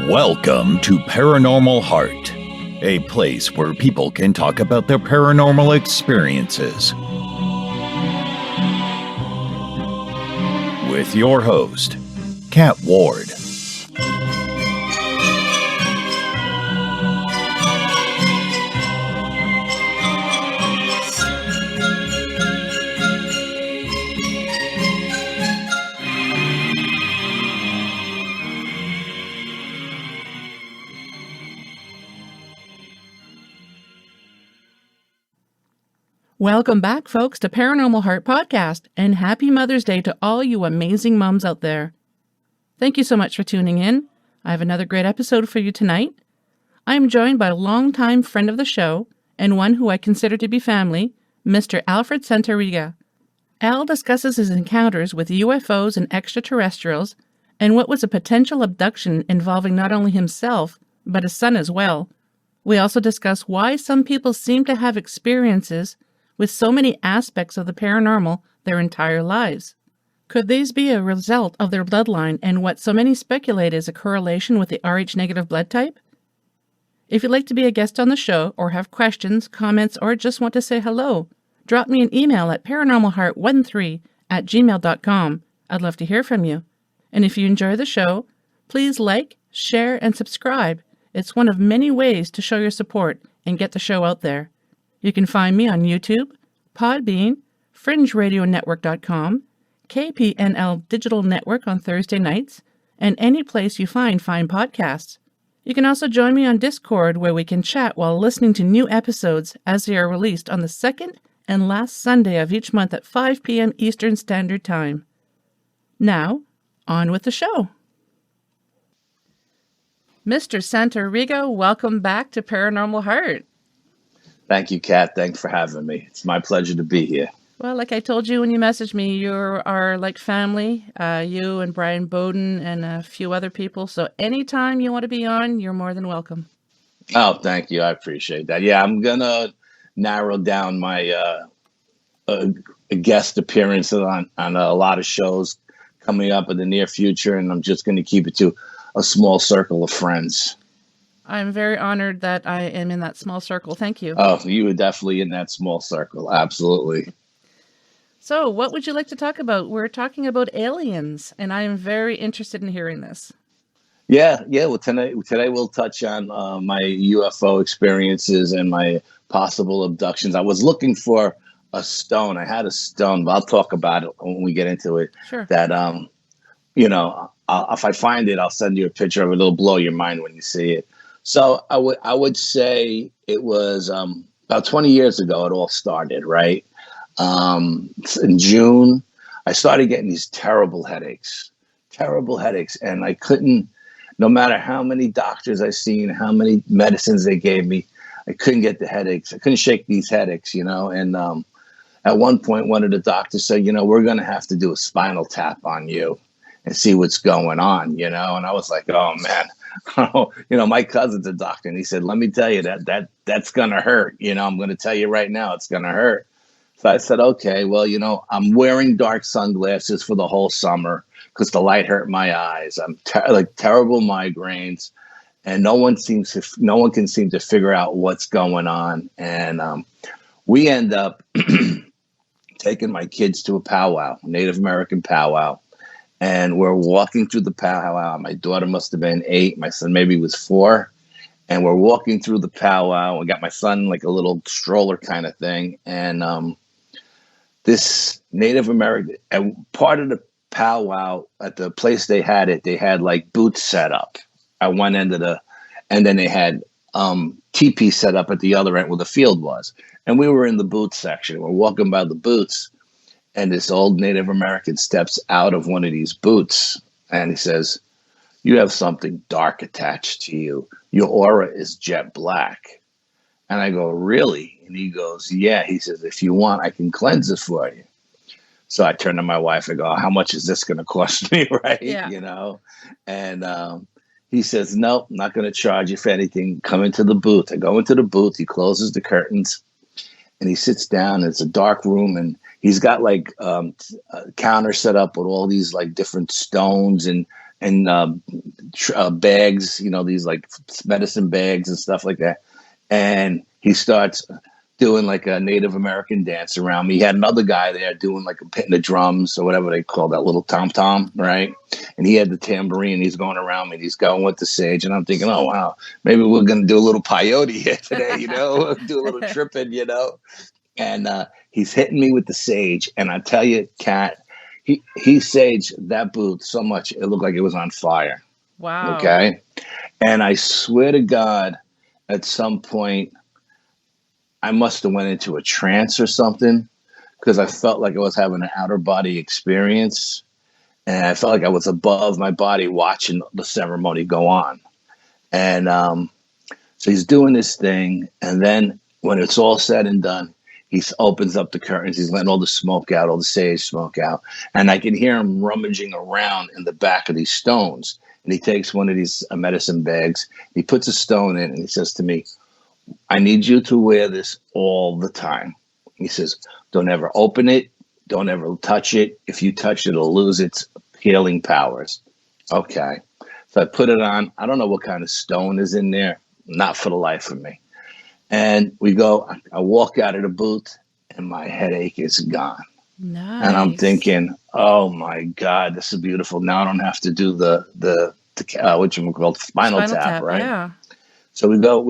Welcome to Paranormal Heart, a place where people can talk about their paranormal experiences. With your host, Kat Ward. Welcome back, folks, to Paranormal Heart Podcast, and happy Mother's Day to all you amazing moms out there. Thank you so much for tuning in. I have another great episode for you tonight. I am joined by a longtime friend of the show, and one who I consider to be family, Mr. Alfred Santariga. Al discusses his encounters with UFOs and extraterrestrials, and what was a potential abduction involving not only himself, but his son as well. We also discuss why some people seem to have experiences with so many aspects of the paranormal their entire lives. Could these be a result of their bloodline and what so many speculate is a correlation with the Rh-negative blood type? If you'd like to be a guest on the show or have questions, comments, or just want to say hello, drop me an email at paranormalheart13@gmail.com. I'd love to hear from you. And if you enjoy the show, please like, share, and subscribe. It's one of many ways to show your support and get the show out there. You can find me on YouTube, Podbean, FringeRadioNetwork.com, KPNL Digital Network on Thursday nights, and any place you find fine podcasts. You can also join me on Discord, where we can chat while listening to new episodes as they are released on the second and last Sunday of each month at 5 p.m. Eastern Standard Time. Now, on with the show. Mr. Santariga, welcome back to Paranormal Heart. Thank you, Kat. Thanks for having me. It's my pleasure to be here. Well, like I told you when you messaged me, you are like family, you and Brian Bowden and a few other people. So anytime you want to be on, you're more than welcome. Oh, thank you. I appreciate that. Yeah, I'm going to narrow down my guest appearances on a lot of shows coming up in the near future, and I'm just going to keep it to a small circle of friends. I'm very honored that I am in that small circle. Thank you. Oh, you were definitely in that small circle. Absolutely. So what would you like to talk about? We're talking about aliens, and I am very interested in hearing this. Yeah. Well, today we'll touch on my UFO experiences and my possible abductions. I was looking for a stone. I had a stone, but I'll talk about it when we get into it. Sure. That, if I find it, I'll send you a picture of it. It'll blow your mind when you see it. So I would say it was about 20 years ago it all started, right? In June, I started getting these terrible headaches, and I couldn't, no matter how many doctors I seen, how many medicines they gave me, I couldn't get the headaches. I couldn't shake these headaches, and at one point, one of the doctors said, we're going to have to do a spinal tap on you and see what's going on, and I was like, oh man. My cousin's a doctor, and he said, let me tell you that's going to hurt. I'm going to tell you right now, it's going to hurt. So I said, okay, well, I'm wearing dark sunglasses for the whole summer because the light hurt my eyes. I'm terrible migraines, and no one can seem to figure out what's going on. And we end up taking my kids to a powwow, Native American powwow. And we're walking through the powwow. My daughter must have been 8. My son maybe was 4. And we're walking through the powwow. We got my son like a little stroller kind of thing. And this Native American, and part of the powwow at the place they had like booths set up at one end of and then they had teepee set up at the other end where the field was. And we were in the booth section. We're walking by the booths. And this old Native American steps out of one of these booths and he says, you have something dark attached to you. Your aura is jet black. And I go, really? And he goes, yeah. He says, if you want, I can cleanse it for you. So I turn to my wife and go, how much is this going to cost me? Right. Yeah. And he says, no, I'm not going to charge you for anything. Come into the booth. I go into the booth. He closes the curtains and he sits down. It's a dark room, and he's got like a counter set up with all these like different stones and and bags, these like medicine bags and stuff like that. And he starts doing like a Native American dance around me. He had another guy there doing like hitting the drums or whatever they call that little tom-tom, right? And he had the tambourine. He's going around me. He's going with the sage. And I'm thinking, oh, wow, maybe we're going to do a little peyote here today, do a little tripping, And he's hitting me with the sage. And I tell you, Kat, he saged that booth so much, it looked like it was on fire. Wow. Okay. And I swear to God, at some point, I must have went into a trance or something, because I felt like I was having an outer body experience. And I felt like I was above my body watching the ceremony go on. And so he's doing this thing. And then when it's all said and done, he opens up the curtains. He's letting all the smoke out, all the sage smoke out. And I can hear him rummaging around in the back of these stones. And he takes one of these medicine bags. He puts a stone in and he says to me, I need you to wear this all the time. He says, don't ever open it. Don't ever touch it. If you touch it, it'll lose its healing powers. Okay. So I put it on. I don't know what kind of stone is in there. Not for the life of me. And I walk out of the booth and my headache is gone. Nice. And I'm thinking, oh my God, this is beautiful. Now I don't have to do the what you call spinal tap, right? Yeah. So we go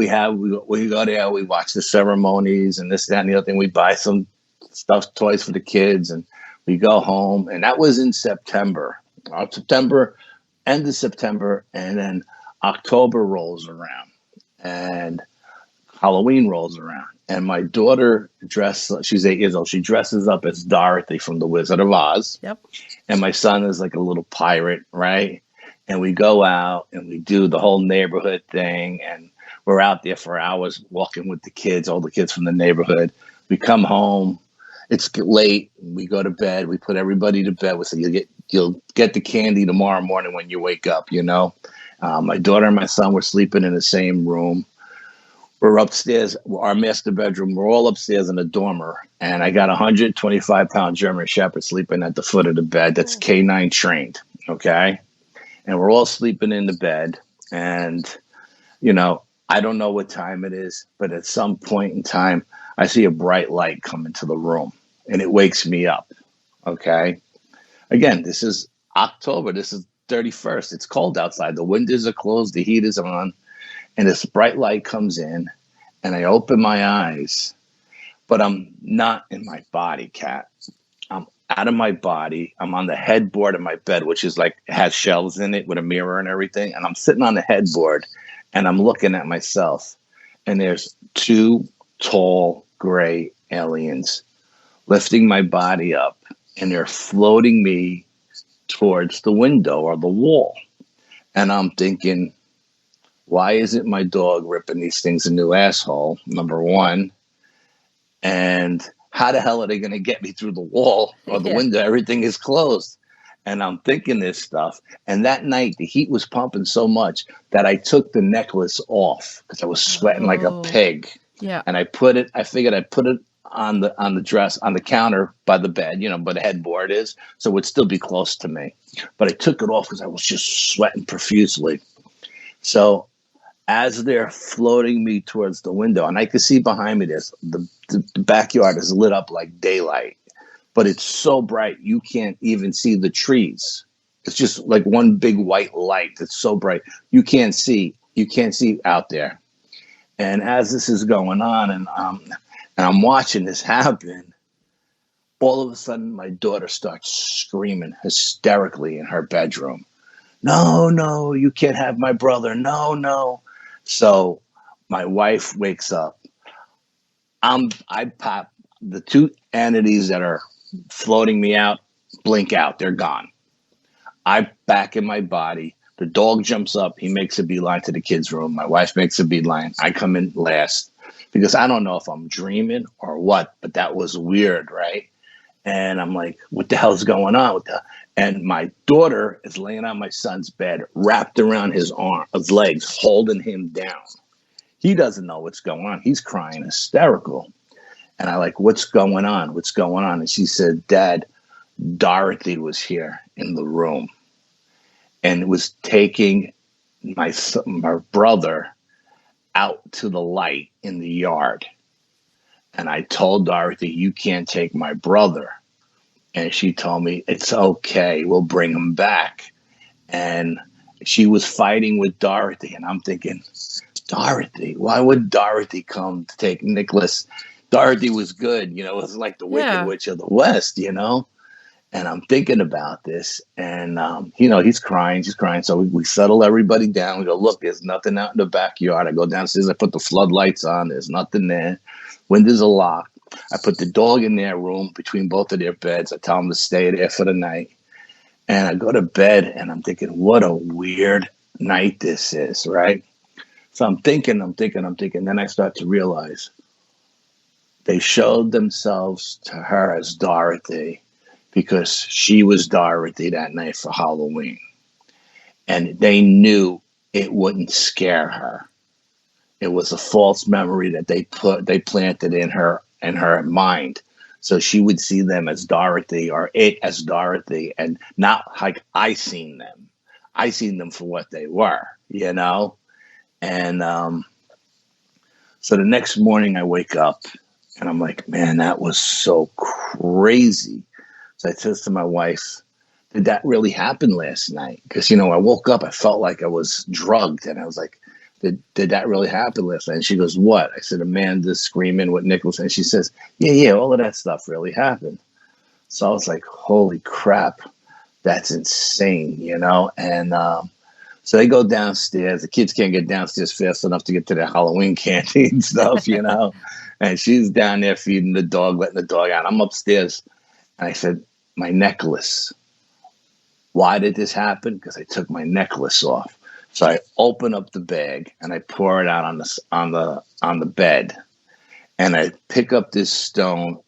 there, we watch the ceremonies and this, that, and the other thing. We buy some stuff, toys for the kids, and we go home. And that was in end of September, and then October rolls around and Halloween rolls around. And my daughter she's 8 years old. She dresses up as Dorothy from The Wizard of Oz. Yep. And my son is like a little pirate, right? And we go out and we do the whole neighborhood thing. And we're out there for hours walking with the kids, all the kids from the neighborhood. We come home. It's late. We go to bed. We put everybody to bed. We say, you'll get the candy tomorrow morning when you wake up, My daughter and my son were sleeping in the same room. We're upstairs, our master bedroom. We're all upstairs in a dormer. And I got a 125-pound German Shepherd sleeping at the foot of the bed. That's K9 trained, okay? And we're all sleeping in the bed. And, I don't know what time it is, but at some point in time, I see a bright light come into the room. And it wakes me up, okay? Again, this is October. This is 31st. It's cold outside. The windows are closed. The heat is on. And this bright light comes in, and I open my eyes, but I'm not in my body, Kat. I'm out of my body. I'm on the headboard of my bed, which is like, has shelves in it with a mirror and everything. And I'm sitting on the headboard, and I'm looking at myself. And there's two tall, gray aliens lifting my body up, and they're floating me towards the window or the wall. And I'm thinking, why isn't my dog ripping these things a new asshole? Number one. And how the hell are they going to get me through the wall or the window? Everything is closed. And I'm thinking this stuff. And that night, the heat was pumping so much that I took the necklace off because I was sweating like a pig. Yeah. And I figured I'd put it on the counter by the bed, but the headboard is, so it would still be close to me. But I took it off because I was just sweating profusely. So as they're floating me towards the window, and I can see behind me, the backyard is lit up like daylight, but it's so bright you can't even see the trees. It's just like one big white light that's so bright you can't see out there. And as this is going on, and I'm watching this happen, all of a sudden my daughter starts screaming hysterically in her bedroom. No, you can't have my brother. No. So my wife wakes up. I pop the two entities that are floating me out, blink out. They're gone. I'm back in my body. The dog jumps up. He makes a beeline to the kids' room. My wife makes a beeline. I come in last because I don't know if I'm dreaming or what, but that was weird, right? And I'm like, what the hell's going on? And my daughter is laying on my son's bed, wrapped around his legs, holding him down. He doesn't know what's going on. He's crying hysterical. And I like, what's going on? What's going on? And she said, Dad, Dorothy was here in the room. and was taking my brother out to the light in the yard. And I told Dorothy, you can't take my brother. And she told me, it's okay, we'll bring him back. And she was fighting with Dorothy. And I'm thinking, Dorothy, why would Dorothy come to take Nicholas? Dorothy was good, it was like the Wicked Witch of the West, And I'm thinking about this, and he's crying, she's crying. So we settle everybody down. We go, look, there's nothing out in the backyard. I go downstairs, I put the floodlights on. There's nothing there. Windows are locked. I put the dog in their room between both of their beds. I tell them to stay there for the night. And I go to bed, and I'm thinking, what a weird night this is, right? So I'm thinking. Then I start to realize they showed themselves to her as Dorothy because she was Dorothy that night for Halloween. And they knew it wouldn't scare her. It was a false memory that they planted in her mind. So she would see them as Dorothy, or it as Dorothy, and not like I seen them. I seen them for what they were, And so the next morning I wake up and I'm like, man, that was so crazy. So I said to my wife, did that really happen last night? Because, I woke up, I felt like I was drugged. And I was like, did that really happen last night? And she goes, what? I said, Amanda's screaming with Nicholas. And she says, yeah, all of that stuff really happened. So I was like, holy crap, that's insane, And so they go downstairs. The kids can't get downstairs fast enough to get to their Halloween candy and stuff, And she's down there feeding the dog, letting the dog out. I'm upstairs. And I said, my necklace. Why did this happen? Because I took my necklace off. So I open up the bag and I pour it out on the bed. And I pick up this stone.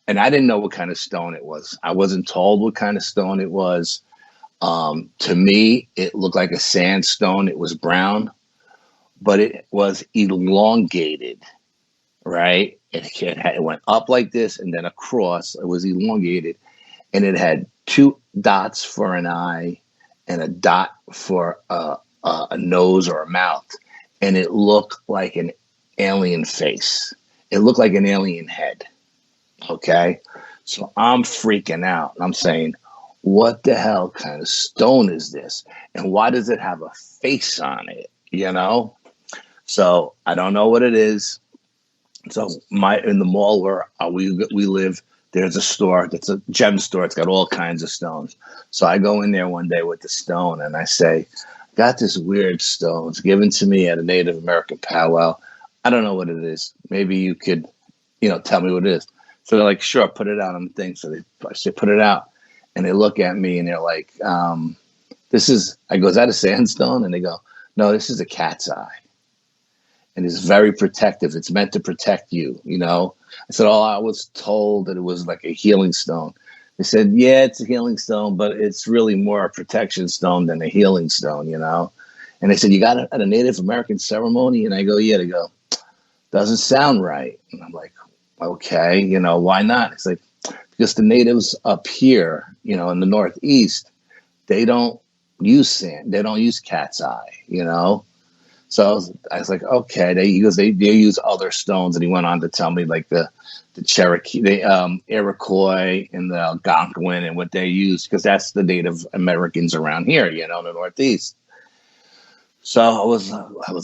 And I didn't know what kind of stone it was. I wasn't told what kind of stone it was. To me, it looked like a sandstone. It was brown, but it was elongated, right? It went up like this and then across. It was elongated, and it had 2 dots for an eye and a dot for a nose or a mouth, and it looked like an alien face. It looked like an alien head. Okay, so I'm freaking out. I'm saying, what the hell kind of stone is this? And why does it have a face on it? So I don't know what it is. So in the mall where we live, there's a store that's a gem store. It's got all kinds of stones. So I go in there one day with the stone and I say, got this weird stone. It's given to me at a Native American powwow. I don't know what it is. Maybe you could, tell me what it is. So they're like, sure, put it out on the thing. So they put it out. And they look at me and they're like, I go, is that a sandstone? And they go, no, this is a cat's eye. And it's very protective. It's meant to protect you, I said, I was told that it was like a healing stone. They said, yeah, it's a healing stone, but it's really more a protection stone than a healing stone, And they said, you got it at a Native American ceremony? And I go, yeah. They go, doesn't sound right. And I'm like, okay, why not? It's like, because the natives up here, in the Northeast, they don't use sand. They don't use cat's eye, So I was like, okay. They use other stones. And he went on to tell me like the Cherokee, the Iroquois and the Algonquin and what they use, because that's the Native Americans around here, in the Northeast. So I was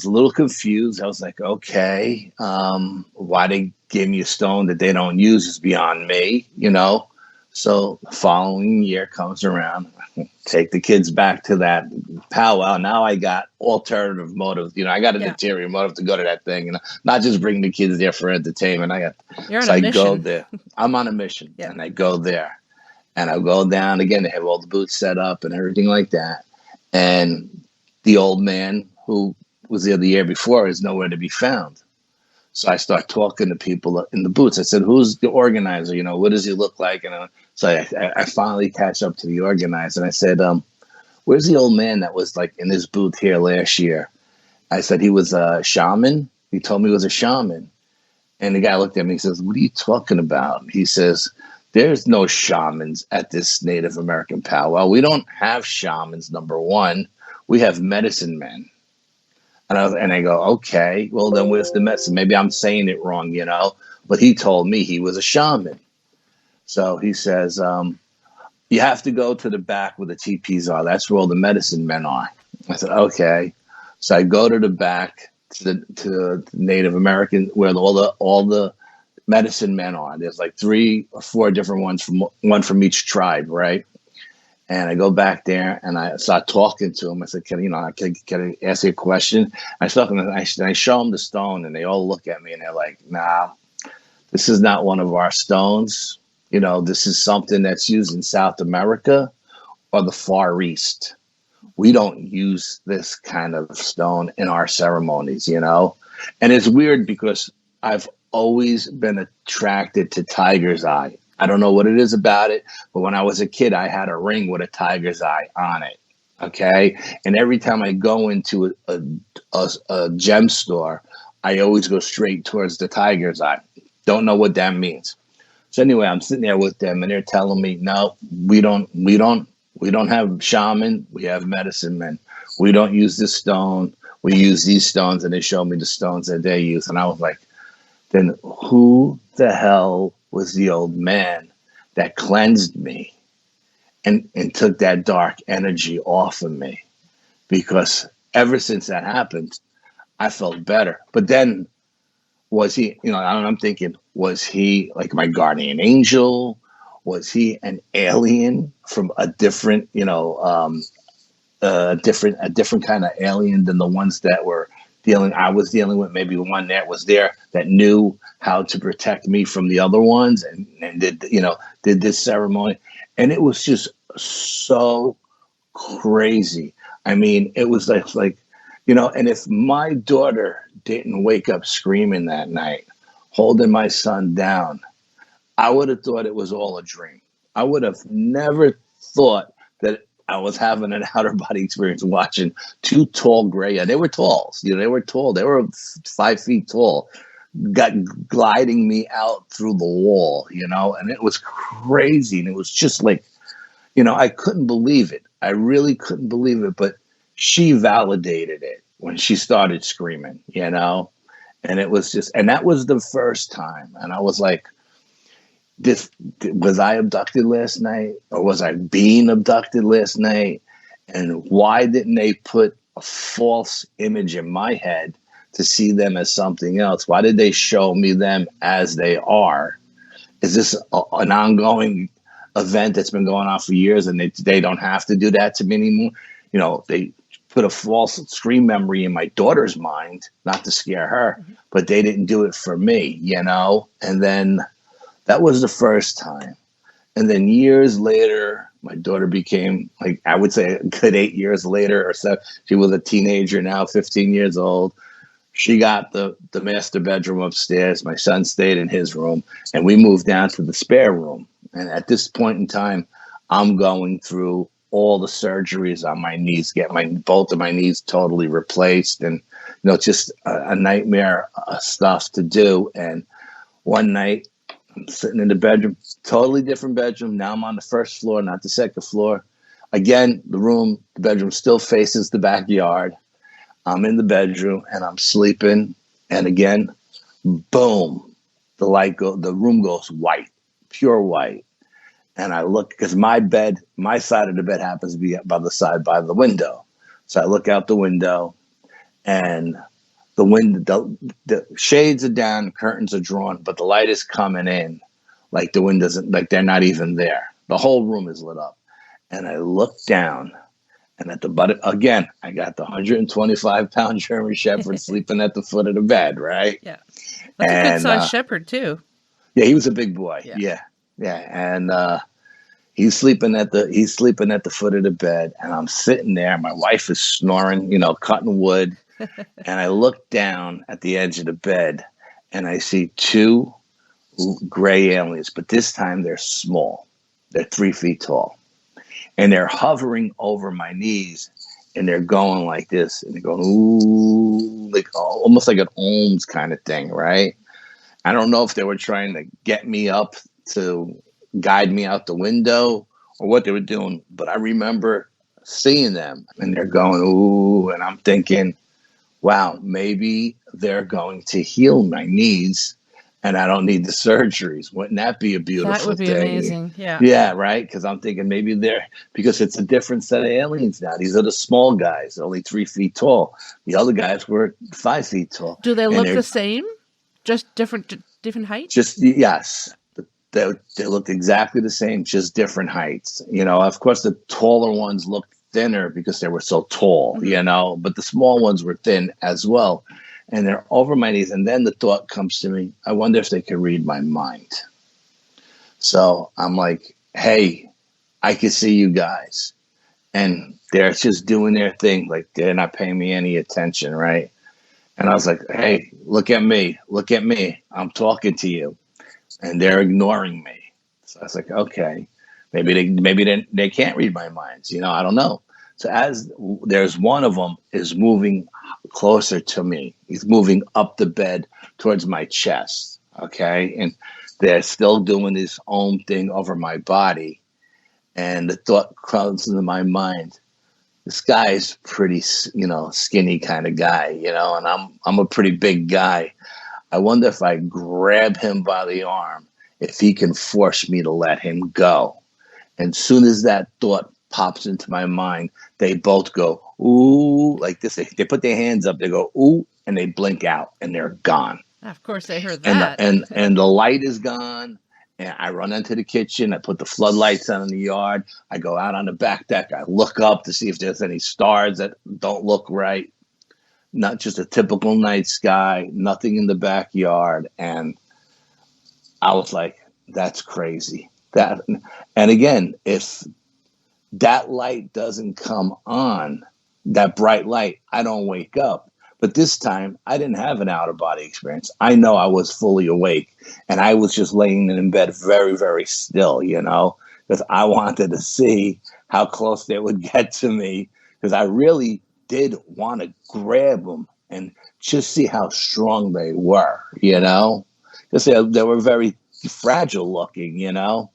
a little confused. I was like, okay, why they gave me a stone that they don't use is beyond me, So the following year comes around, take the kids back to that powwow. Now I got alternative motives. I got an interior motive to go to that thing, not just bring the kids there for entertainment. You're on a mission. Go there. I'm on a mission, and I go there, and I go down again. They have all the booths set up and everything like that, and the old man who was there the year before is nowhere to be found. So I start talking to people in the booths. I said, who's the organizer? What does he look like? And so I finally catch up to the organizer. And I said, where's the old man that was like in this booth here last year? I said, he was a shaman. He told me he was a shaman. And the guy looked at me and says, what are you talking about? He says, there's no shamans at this Native American powwow. We don't have shamans, number one. We have medicine men. And I go, okay, well, then where's the medicine? Maybe I'm saying it wrong, but he told me he was a shaman. So he says, you have to go to the back where the teepees are. That's where all the medicine men are. I said, okay. So I go to the back to the Native American where all the medicine men are. There's like 3 or 4 different ones, one from each tribe, right? And I go back there and I start talking to him. I said, can I ask you a question? I show them the stone and they all look at me and they're like, nah, this is not one of our stones. This is something that's used in South America or the Far East. We don't use this kind of stone in our ceremonies, And it's weird because I've always been attracted to tiger's eye. I don't know what it is about it, but when I was a kid, I had a ring with a tiger's eye on it. Okay. And every time I go into a gem store, I always go straight towards the tiger's eye. Don't know what that means. So anyway, I'm sitting there with them and they're telling me, no, we don't have shaman. We have medicine men. We don't use this stone. We use these stones. And they show me the stones that they use. And I was like, then who the hell was the old man that cleansed me and took that dark energy off of me? Because ever since that happened, I felt better. But then was he, I'm thinking, was he like my guardian angel? Was he an alien from a different, a different kind of alien than the ones that I was dealing with? Maybe one that was there that knew how to protect me from the other ones and did this ceremony. And it was just so crazy. I mean, it was like, and if my daughter didn't wake up screaming that night, holding my son down, I would have thought it was all a dream. I would have never thought that I was having an outer body experience watching 2 tall gray. They were talls. They were tall. They were 5 feet tall, gliding me out through the wall, and it was crazy. And it was just like, I couldn't believe it. I really couldn't believe it. But she validated it when she started screaming, and it was just, and that was the first time. And I was like, was I abducted last night, or was I being abducted last night? And why didn't they put a false image in my head to see them as something else? Why did they show me them as they are? Is this an ongoing event that's been going on for years and they don't have to do that to me anymore? They put a false screen memory in my daughter's mind, not to scare her, but they didn't do it for me, And then that was the first time. And then years later, my daughter became, like, I would say a good 8 years later or so. She was a teenager now, 15 years old. She got the master bedroom upstairs. My son stayed in his room, and we moved down to the spare room. And at this point in time, I'm going through all the surgeries on my knees, get both of my knees totally replaced, and just a nightmare stuff to do. And one night, I'm sitting in the bedroom, totally different bedroom. Now I'm on the first floor, not the second floor. Again, the bedroom still faces the backyard. I'm in the bedroom and I'm sleeping. And again, boom, the room goes white, pure white. And I look, because my side of the bed happens to be by the window. So I look out the window and the shades are down, curtains are drawn, but the light is coming in like the windows, like they're not even there. The whole room is lit up. And I look down, and at the bottom, again, I got the 125-pound German Shepherd sleeping at the foot of the bed, right? Yeah. That's a good-sized shepherd, too. Yeah, he was a big boy. Yeah. And he's sleeping at the foot of the bed, and I'm sitting there. My wife is snoring, cutting wood. And I look down at the edge of the bed and I see 2 gray aliens, but this time they're small. They're 3 feet tall. And they're hovering over my knees and they're going like this. And they're going, ooh, like almost like an ohms kind of thing, right? I don't know if they were trying to get me up to guide me out the window or what they were doing. But I remember seeing them and they're going, ooh, and I'm thinking, wow, maybe they're going to heal my knees and I don't need the surgeries. Wouldn't that be a beautiful That would be thing? amazing. Yeah. Yeah, right. Because I'm thinking maybe because it's a different set of aliens now. These are the small guys, only 3 feet tall. The other guys were 5 feet tall. Do they And look they're the same? Just different height? just, yes, they looked exactly the same, just different heights. Of course, the taller ones looked thinner because they were so tall, but the small ones were thin as well. And they're over my knees. And then the thought comes to me, I wonder if they could read my mind. So I'm like, hey, I can see you guys. And they're just doing their thing. Like, they're not paying me any attention, right? And I was like, hey, look at me. Look at me. I'm talking to you. And they're ignoring me. So I was like, okay, maybe they can't read my minds. I don't know. So as there's one of them is moving closer to me. He's moving up the bed towards my chest. Okay. And they're still doing his own thing over my body. And the thought comes into my mind, this guy is pretty, skinny kind of guy, and I'm a pretty big guy. I wonder if I grab him by the arm, if he can force me to let him go. And soon as that thought pops into my mind, they both go, ooh, like this. They put their hands up, they go, ooh, and they blink out and they're gone. Of course, they heard that. And the light is gone. And I run into the kitchen. I put the floodlights on in the yard. I go out on the back deck. I look up to see if there's any stars that don't look right. Not just a typical night sky, nothing in the backyard. And I was like, that's crazy. And again, if that light doesn't come on, that bright light, I don't wake up. But this time, I didn't have an out-of-body experience. I know I was fully awake, and I was just laying in bed very, very still, because I wanted to see how close they would get to me, because I really did want to grab them and just see how strong they were, because they were very fragile looking, and I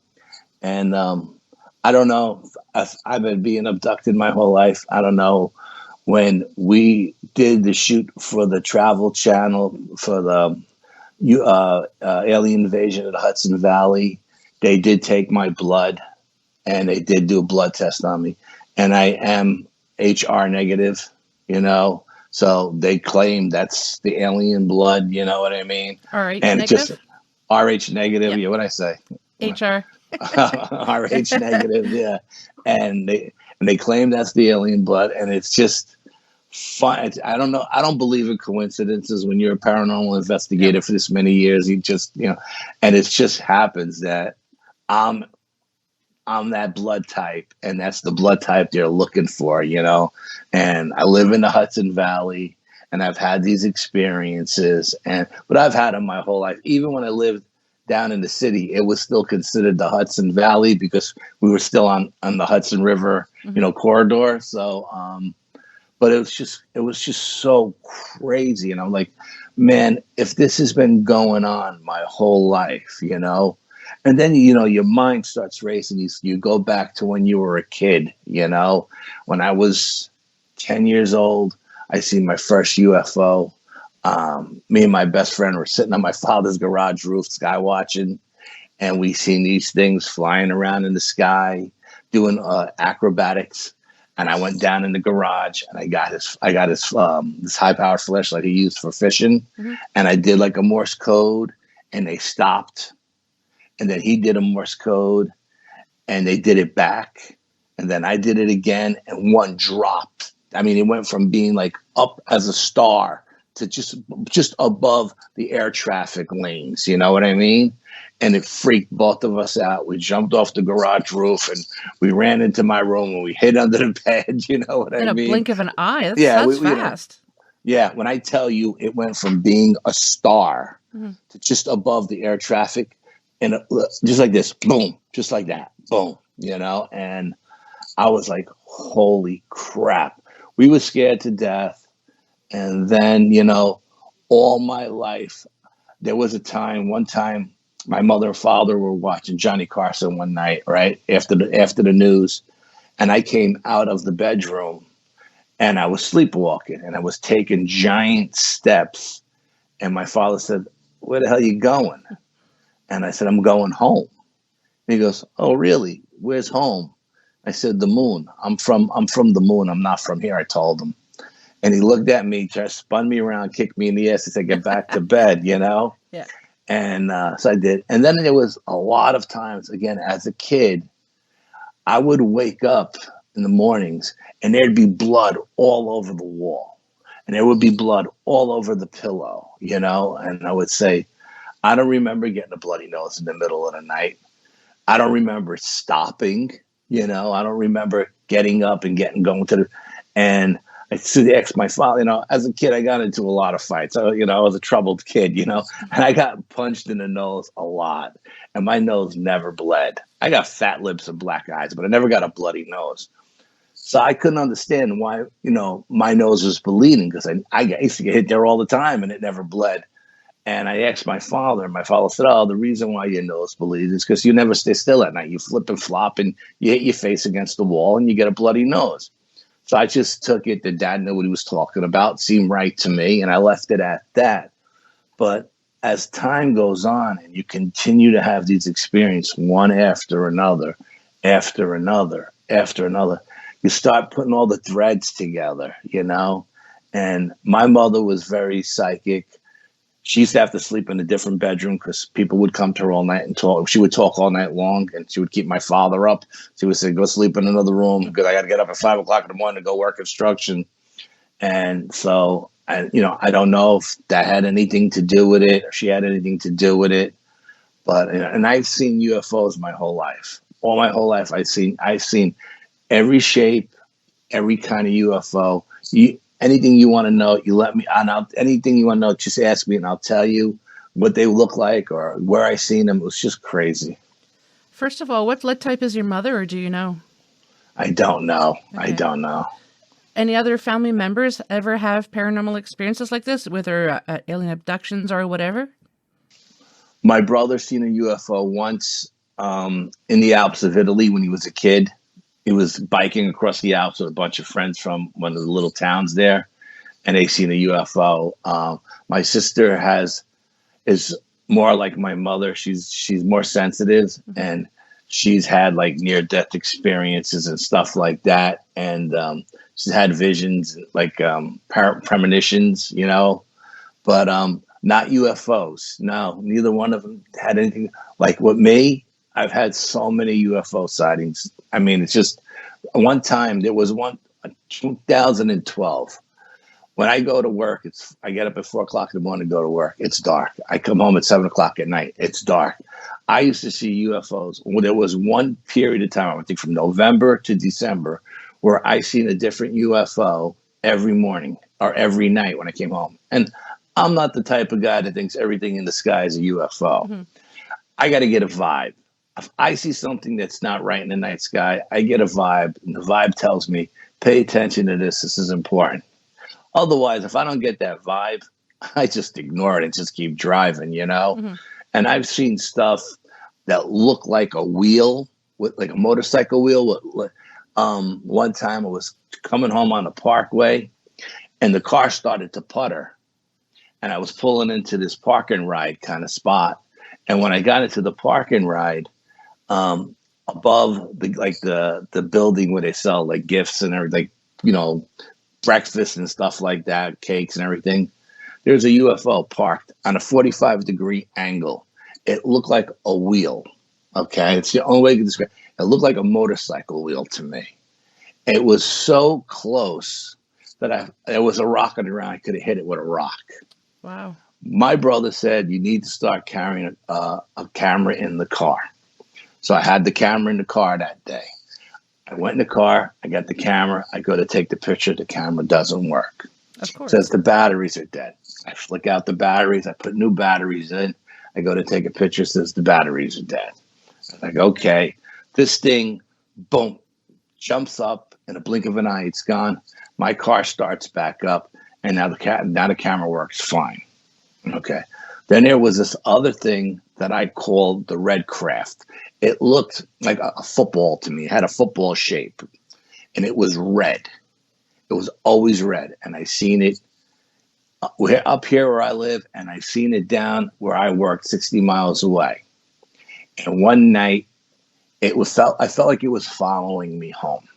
don't know. I've been being abducted my whole life. I don't know. When we did the shoot for the Travel Channel for the alien invasion of the Hudson Valley, they did take my blood and they did do a blood test on me. And I am HR negative, so they claim that's the alien blood, you know what I mean? RH and negative? Just RH negative, Yep. yeah, what'd I say? HR. RH negative, yeah. And they claim that's the alien blood, and it's just fun. I don't know. I don't believe in coincidences. When you're a paranormal investigator for this many years, you just, and it just happens that I'm that blood type, and that's the blood type they're looking for, and I live in the Hudson Valley, and I've had these experiences, but I've had them my whole life. Even when I lived down in the city, it was still considered the Hudson Valley because we were still on the Hudson River, corridor. So, but it was just so crazy. And I'm like, man, if this has been going on my whole life, and then, your mind starts racing. You go back to when you were a kid, when I was 10 years old, I seen my first UFO. Me and my best friend were sitting on my father's garage roof, sky watching, and we seen these things flying around in the sky, doing acrobatics. And I went down in the garage and I got this high powered flashlight he used for fishing, and I did like a Morse code, and they stopped, and then he did a Morse code, and they did it back, and then I did it again, and one dropped. I mean, it went from being like up as a star to just above the air traffic lanes, you know what I mean? And it freaked both of us out. We jumped off the garage roof and we ran into my room and we hid under the bed, you know what I mean? In a blink of an eye. That's fast. When I tell you it went from being a star to just above the air traffic, and just like this, boom, just like that, boom, and I was like, holy crap. We were scared to death. And then, all my life, there was one time My mother and father were watching Johnny Carson one night, right after the news, and I came out of the bedroom and I was sleepwalking and I was taking giant steps. And my father said, "Where the hell are you going?" And I said, "I'm going home." And he goes, "Oh, really? Where's home?" I said, "The moon. I'm from the moon. I'm not from here," I told him. And he looked at me, just spun me around, kicked me in the ass, and said, "Get back to bed," you know? Yeah. And so I did. And then there was a lot of times, again, as a kid, I would wake up in the mornings and there'd be blood all over the wall. And there would be blood all over the pillow, you know? And I would say, I don't remember getting a bloody nose in the middle of the night. I don't remember stopping, you know? I don't remember getting up and going to the, and I asked my father, you know, as a kid, I got into a lot of fights. I was a troubled kid, you know, and I got punched in the nose a lot and my nose never bled. I got fat lips and black eyes, but I never got a bloody nose. So I couldn't understand why, you know, my nose was bleeding because I used to get hit there all the time and it never bled. And I asked my father, and my father said, "Oh, the reason why your nose bleeds is because you never stay still at night. You flip and flop and you hit your face against the wall and you get a bloody nose." So I just took it that Dad knew what he was talking about, seemed right to me, and I left it at that. But as time goes on and you continue to have these experiences one after another, after another, after another, you start putting all the threads together, you know? And my mother was very psychic. She used to have to sleep in a different bedroom because people would come to her all night and talk. She would talk all night long, and she would keep my father up. She would say, "Go sleep in another room because I got to get up at 5 o'clock in the morning to go work construction." And so, I don't know if that had anything to do with it or she had anything to do with it. But and I've seen UFOs my whole life. All my whole life, I've seen every shape, every kind of UFO. Anything you want to know, you let me. Anything you want to know, just ask me, and I'll tell you what they look like or where I seen them. It was just crazy. First of all, what blood type is your mother, or do you know? I don't know. Okay. I don't know. Any other family members ever have paranormal experiences like this, whether alien abductions or whatever? My brother seen a UFO once in the Alps of Italy when he was a kid. He was biking across the Alps with a bunch of friends from one of the little towns there, and they seen a UFO. My sister is more like my mother. She's more sensitive, and she's had like near-death experiences and stuff like that. And she's had visions, like premonitions, you know, but not UFOs. No, neither one of them had anything. Like with me, I've had so many UFO sightings. I mean, it's just one time there was one 2012. When I go to work, I get up at 4 o'clock in the morning to go to work. It's dark. I come home at 7 o'clock at night. It's dark. I used to see UFOs. Well, there was one period of time, I think from November to December, where I seen a different UFO every morning or every night when I came home. And I'm not the type of guy that thinks everything in the sky is a UFO. Mm-hmm. I got to get a vibe. If I see something that's not right in the night sky, I get a vibe, and the vibe tells me, pay attention to this. This is important. Otherwise, if I don't get that vibe, I just ignore it and just keep driving, you know? Mm-hmm. And I've seen stuff that look like a wheel, with like a motorcycle wheel. One time I was coming home on a parkway, and the car started to putter. And I was pulling into this park and ride kind of spot. And when I got into the park and ride, above the building where they sell like gifts and everything, you know, breakfast and stuff like that, cakes and everything, there's a UFO parked on a 45-degree angle. It looked like a wheel. Okay, it's the only way you can describe it. It looked like a motorcycle wheel to me. It was so close that there was a rock on the ground. I could have hit it with a rock. Wow. My brother said, you need to start carrying a camera in the car. So I had the camera in the car that day. I went in the car. I got the camera. I go to take the picture. The camera doesn't work. Of course. It says the batteries are dead. I flick out the batteries. I put new batteries in. I go to take a picture. It says the batteries are dead. I'm like, okay. This thing, boom, jumps up in a blink of an eye. It's gone. My car starts back up, and now the camera works fine. Okay. Then there was this other thing that I called the red craft. It looked like a football to me. It had a football shape, and it was red. It was always red, and I seen it up here where I live, and I seen it down where I worked 60 miles away. And one night, I felt like it was following me home.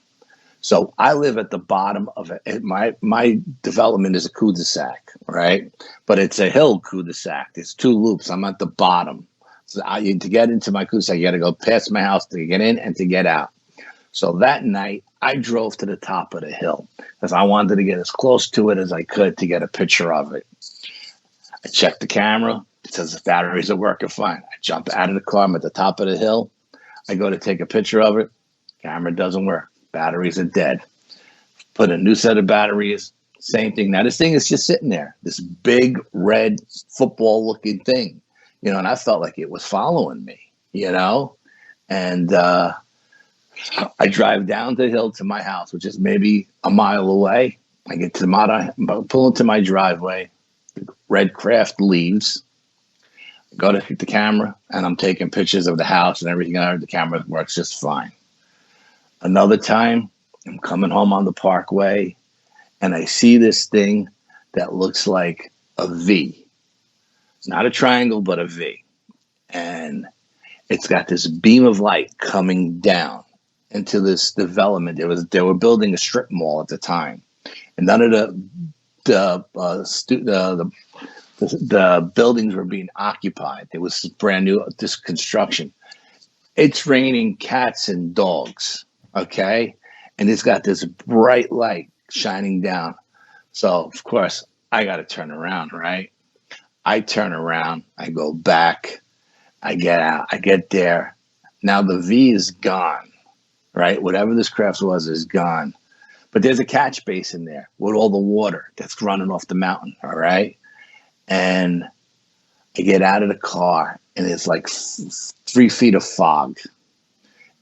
So I live at the bottom of it. My development is a cul-de-sac, right? But it's a hill cul-de-sac. There's 2 loops. I'm at the bottom. So to get into my cul-de-sac, you got to go past my house to get in and to get out. So that night, I drove to the top of the hill because I wanted to get as close to it as I could to get a picture of it. I checked the camera. It says the batteries are working fine. I jump out of the car. I'm at the top of the hill. I go to take a picture of it. Camera doesn't work. Batteries are dead. Put a new set of batteries. Same thing. Now, this thing is just sitting there. This big red football-looking thing. And I felt like it was following me, And I drive down the hill to my house, which is maybe a mile away. I get to pull into my driveway. The red craft leaves. I go to hit the camera, and I'm taking pictures of the house and everything. The camera works just fine. Another time, I'm coming home on the parkway, and I see this thing that looks like a V. Not a triangle, but a V. And it's got this beam of light coming down into this development. They were building a strip mall at the time, and none of the buildings were being occupied. It was brand new, this construction. It's raining cats and dogs. Okay. And it's got this bright light shining down. So, of course, I got to turn around, right? I turn around. I go back. I get out. I get there. Now the V is gone, right? Whatever this craft was is gone. But there's a catch basin there with all the water that's running off the mountain, all right? And I get out of the car, and it's like 3 feet of fog.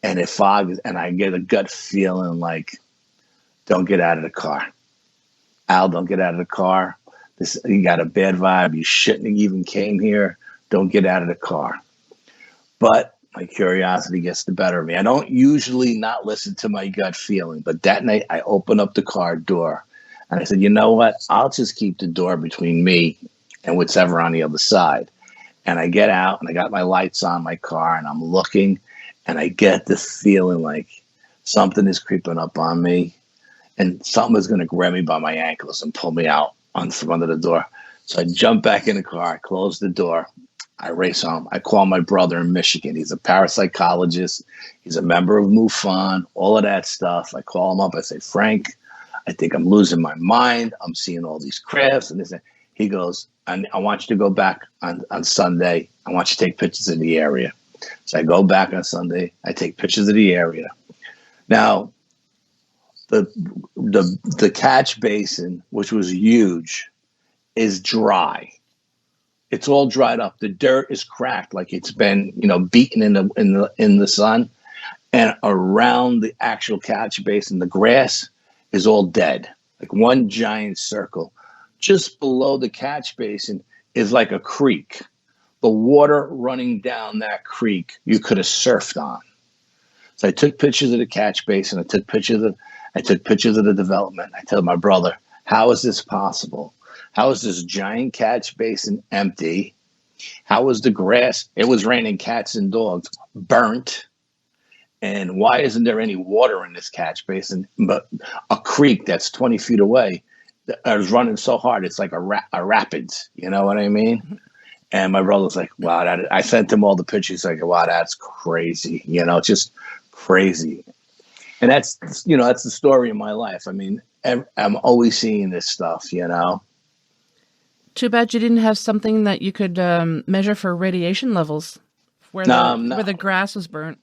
And it fogs, and I get a gut feeling like, don't get out of the car. Al, don't get out of the car. You got a bad vibe. You shouldn't have even came here. Don't get out of the car. But my curiosity gets the better of me. I don't usually not listen to my gut feeling, but that night I opened up the car door, and I said, you know what? I'll just keep the door between me and what's ever on the other side. And I get out, and I got my lights on my car, and I'm looking. And I get this feeling like something is creeping up on me, and something is going to grab me by my ankles and pull me out from under the door. So I jump back in the car. I close the door. I race home. I call my brother in Michigan. He's a parapsychologist. He's a member of MUFON, all of that stuff. I call him up. I say, Frank, I think I'm losing my mind. I'm seeing all these crafts and this. He goes, I want you to go back on Sunday. I want you to take pictures of the area. So I go back on Sunday. I take pictures of the area. Now, the catch basin, which was huge, is dry. It's all dried up. The dirt is cracked, like it's been, beaten in the sun. And around the actual catch basin, the grass is all dead, like one giant circle. Just below the catch basin is like a creek. The water running down that creek, you could have surfed on. So I took pictures of the catch basin. I took pictures of the development. I told my brother, how is this possible? How is this giant catch basin empty? How is the grass? It was raining cats and dogs, burnt. And why isn't there any water in this catch basin? But a creek that's 20 feet away is running so hard, it's like a rapids. You know what I mean? And my brother's like, wow, I sent him all the pictures. Like, wow, that's crazy. Just crazy. And that's the story of my life. I mean, I'm always seeing this stuff, Too bad you didn't have something that you could measure for radiation levels where the grass was burnt.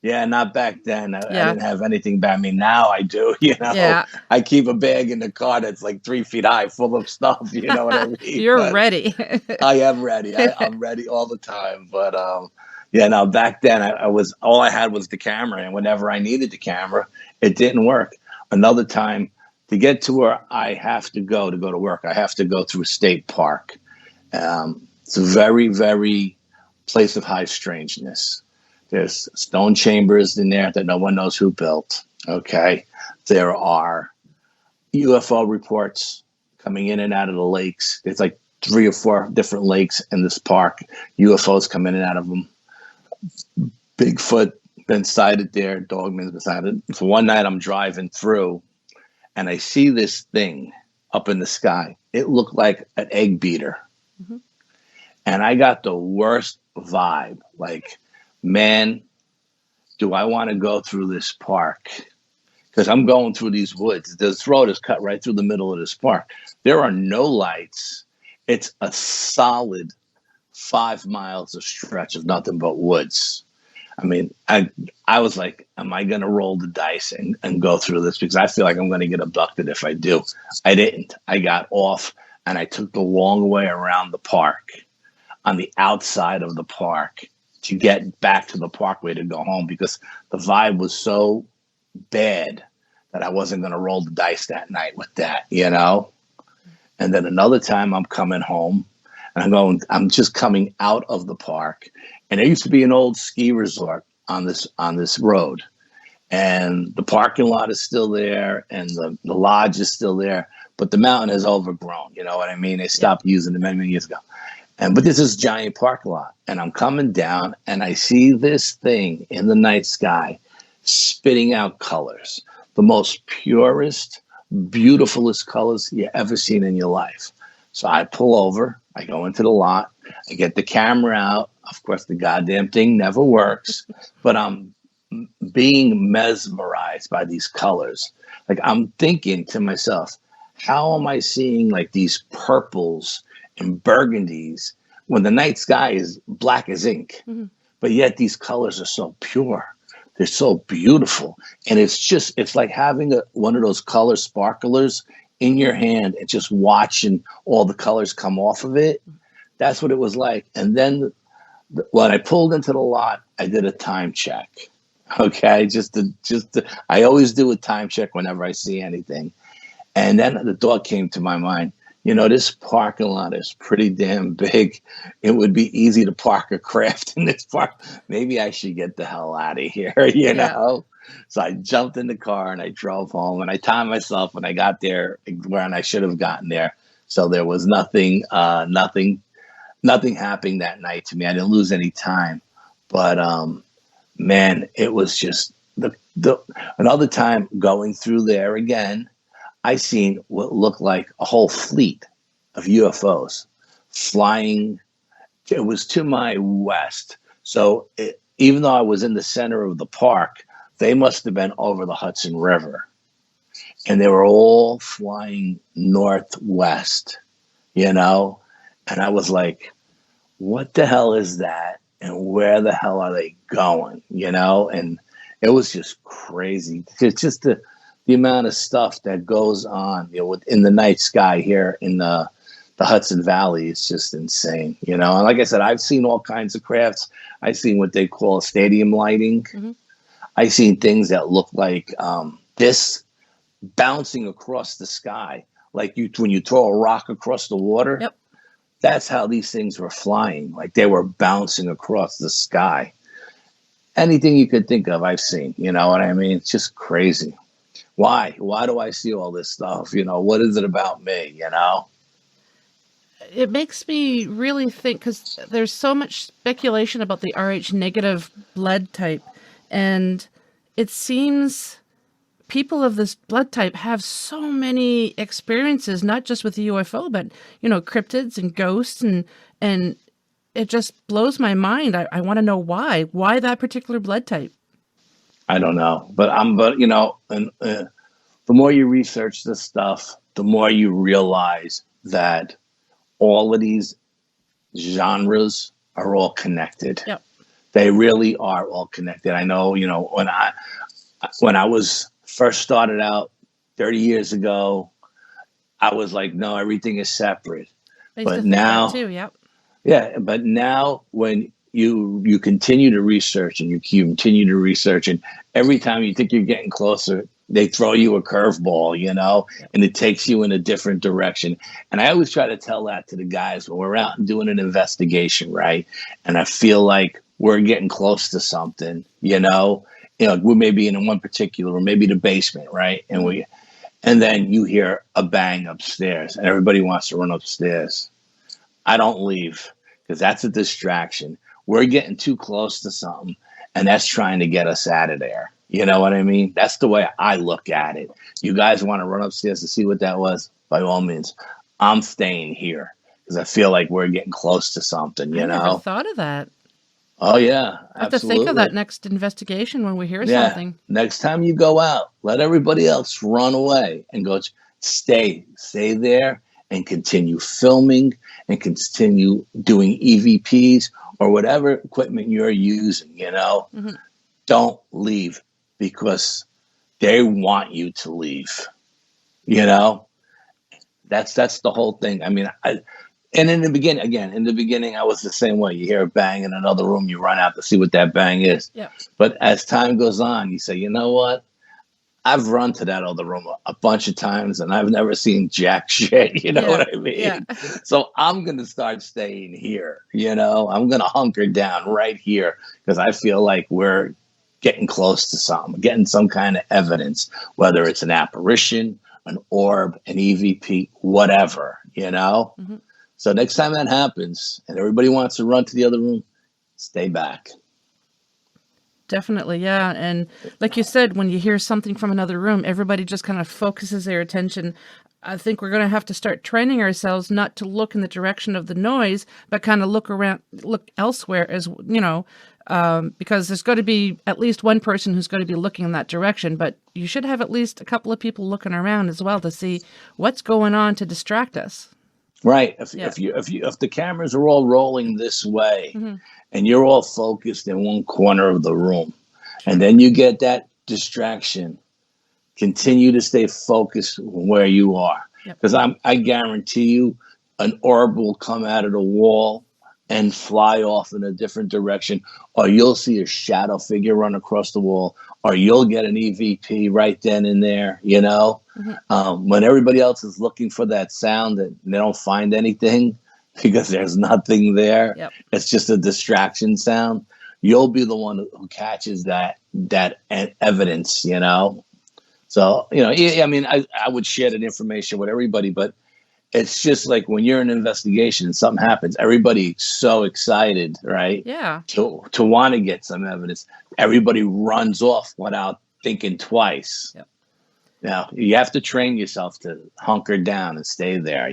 Yeah, not back then. I didn't have anything back. I mean, now I do, Yeah. I keep a bag in the car that's like 3 feet high full of stuff, you know what I mean? You're ready. I am ready. I'm ready all the time. But back then all I had was the camera. And whenever I needed the camera, it didn't work. Another time, to get to where I have to go to work, I have to go through a state park. It's a very, very place of high strangeness. There's stone chambers in there that no one knows who built. Okay. There are UFO reports coming in and out of the lakes. There's like 3 or 4 different lakes in this park. UFOs come in and out of them. Bigfoot been sighted there. Dogman's been sighted. So one night I'm driving through and I see this thing up in the sky. It looked like an egg beater. Mm-hmm. And I got the worst vibe. Like, man, do I want to go through this park? Because I'm going through these woods. This road is cut right through the middle of this park. There are no lights. It's a solid 5 miles of stretch of nothing but woods. I mean, I was like, am I going to roll the dice and go through this? Because I feel like I'm going to get abducted if I do. I didn't. I got off and I took the long way around the park, on the outside of the park, to get back to the parkway to go home, because the vibe was so bad that I wasn't going to roll the dice that night with that, you know? And then another time I'm coming home and I'm just coming out of the park, and there used to be an old ski resort on this road, and the parking lot is still there and the lodge is still there, but the mountain is overgrown. You know what I mean? They stopped using it many, many years ago. But this is a giant parking lot, and I'm coming down and I see this thing in the night sky spitting out colors, the most purest, beautifulest colors you ever seen in your life. So I pull over, I go into the lot, I get the camera out. Of course, the goddamn thing never works, but I'm being mesmerized by these colors. Like, I'm thinking to myself, how am I seeing like these purples and burgundies when the night sky is black as ink? Mm-hmm. But yet these colors are so pure. They're so beautiful. And it's like having one of those color sparklers in your hand and just watching all the colors come off of it. That's what it was like. And then when I pulled into the lot, I did a time check. Okay. I always do a time check whenever I see anything. And then the thought came to my mind, you know, this parking lot is pretty damn big. It would be easy to park a craft in this park. Maybe I should get the hell out of here, you know? So I jumped in the car and I drove home, and I timed myself when I got there when I should have gotten there. So there was nothing happening that night to me. I didn't lose any time. But, man, it was just another time going through there again. I seen what looked like a whole fleet of UFOs flying. It was to my west. So even though I was in the center of the park, they must have been over the Hudson River. And they were all flying northwest, you know? And I was like, what the hell is that? And where the hell are they going? You know? And it was just crazy. It's just the amount of stuff that goes on, you know, in the night sky here in the Hudson Valley is just insane, you know. And like I said, I've seen all kinds of crafts. I've seen what they call stadium lighting. Mm-hmm. I've seen things that look like this bouncing across the sky, like when you throw a rock across the water. Yep. That's how these things were flying, like they were bouncing across the sky. Anything you could think of, I've seen. You know what I mean? It's just crazy. Why do I see all this stuff? You know, what is it about me, you know? It makes me really think, because there's so much speculation about the Rh negative blood type. And it seems people of this blood type have so many experiences, not just with the UFO, but, you know, cryptids and ghosts. And it just blows my mind. I want to know why that particular blood type. I don't know, but you know, and the more you research this stuff, the more you realize that all of these genres are all connected. Yep. They really are all connected. I know, you know, when I was first started out 30 years ago, I was like, no, everything is separate. But now, too, yep. Yeah, but now when you continue to research and you continue to research, and every time you think you're getting closer, they throw you a curveball, and it takes you in a different direction. And I always try to tell that to the guys when we're out and doing an investigation, right? And I feel like we're getting close to something, we may be in one particular room, maybe the basement, right? And then you hear a bang upstairs and everybody wants to run upstairs. I don't leave because that's a distraction. We're getting too close to something and that's trying to get us out of there. You know what I mean? That's the way I look at it. You guys want to run upstairs to see what that was? By all means, I'm staying here because I feel like we're getting close to something, I never thought of that. Oh, yeah. I have to think of that next investigation when we hear something. Next time you go out, let everybody else run away and go stay there and continue filming and continue doing EVPs or whatever equipment you're using, Mm-hmm. Don't leave because they want you to leave, That's the whole thing. I mean, and in the beginning, I was the same way. You hear a bang in another room, you run out to see what that bang is. Yeah. But as time goes on, you say, you know what? I've run to that other room a bunch of times and I've never seen jack shit. You know what I mean? Yeah. So I'm going to start staying here. I'm going to hunker down right here because I feel like we're getting close to something, getting some kind of evidence, whether it's an apparition, an orb, an EVP, whatever, Mm-hmm. So next time that happens and everybody wants to run to the other room, stay back. Definitely, yeah. And like you said, when you hear something from another room, everybody just kind of focuses their attention. I think we're going to have to start training ourselves not to look in the direction of the noise, but kind of look elsewhere as, because there's got to be at least one person who's going to be looking in that direction. But you should have at least a couple of people looking around as well to see what's going on to distract us. Right. If the cameras are all rolling this way mm-hmm. and you're all focused in one corner of the room, and then you get that distraction, continue to stay focused where you are. Because I guarantee you an orb will come out of the wall and fly off in a different direction, or you'll see a shadow figure run across the wall, or you'll get an EVP right then and there, Mm-hmm. When everybody else is looking for that sound and they don't find anything because there's nothing there, it's just a distraction sound, you'll be the one who catches that evidence, So, I mean, I would share that information with everybody, but it's just like when you're in an investigation and something happens, everybody's so excited, right? Yeah. To want to get some evidence. Everybody runs off without thinking twice. Yep. Now, you have to train yourself to hunker down and stay there,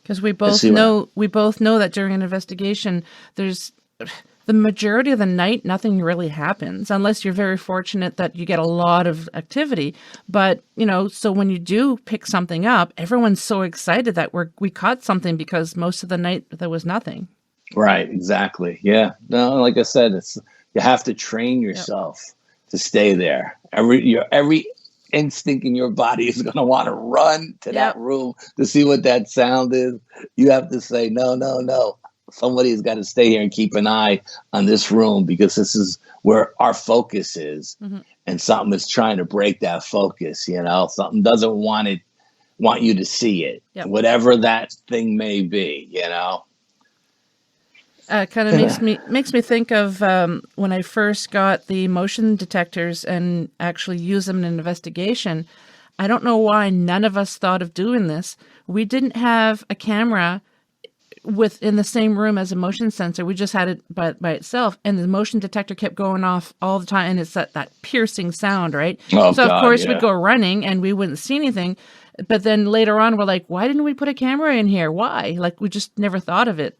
Because we both know that during an investigation, there's the majority of the night, nothing really happens unless you're very fortunate that you get a lot of activity. But, so when you do pick something up, everyone's so excited that we caught something because most of the night there was nothing. Right. Exactly. Yeah. No, like I said, you have to train yourself to stay there. Every instinct in your body is going to want to run to that room to see what that sound is. You have to say, no. Somebody's got to stay here and keep an eye on this room because this is where our focus is. Mm-hmm. And something is trying to break that focus, something doesn't want you to see it, whatever that thing may be, Kind of makes me think of when I first got the motion detectors and actually used them in an investigation. I don't know why none of us thought of doing this. We didn't have a camera in the same room as a motion sensor. We just had it by itself, and the motion detector kept going off all the time, and it's that piercing sound, right? Oh, so God, of course we'd go running and we wouldn't see anything, but then later on we're like, why didn't we put a camera in here? Why? Like, we just never thought of it.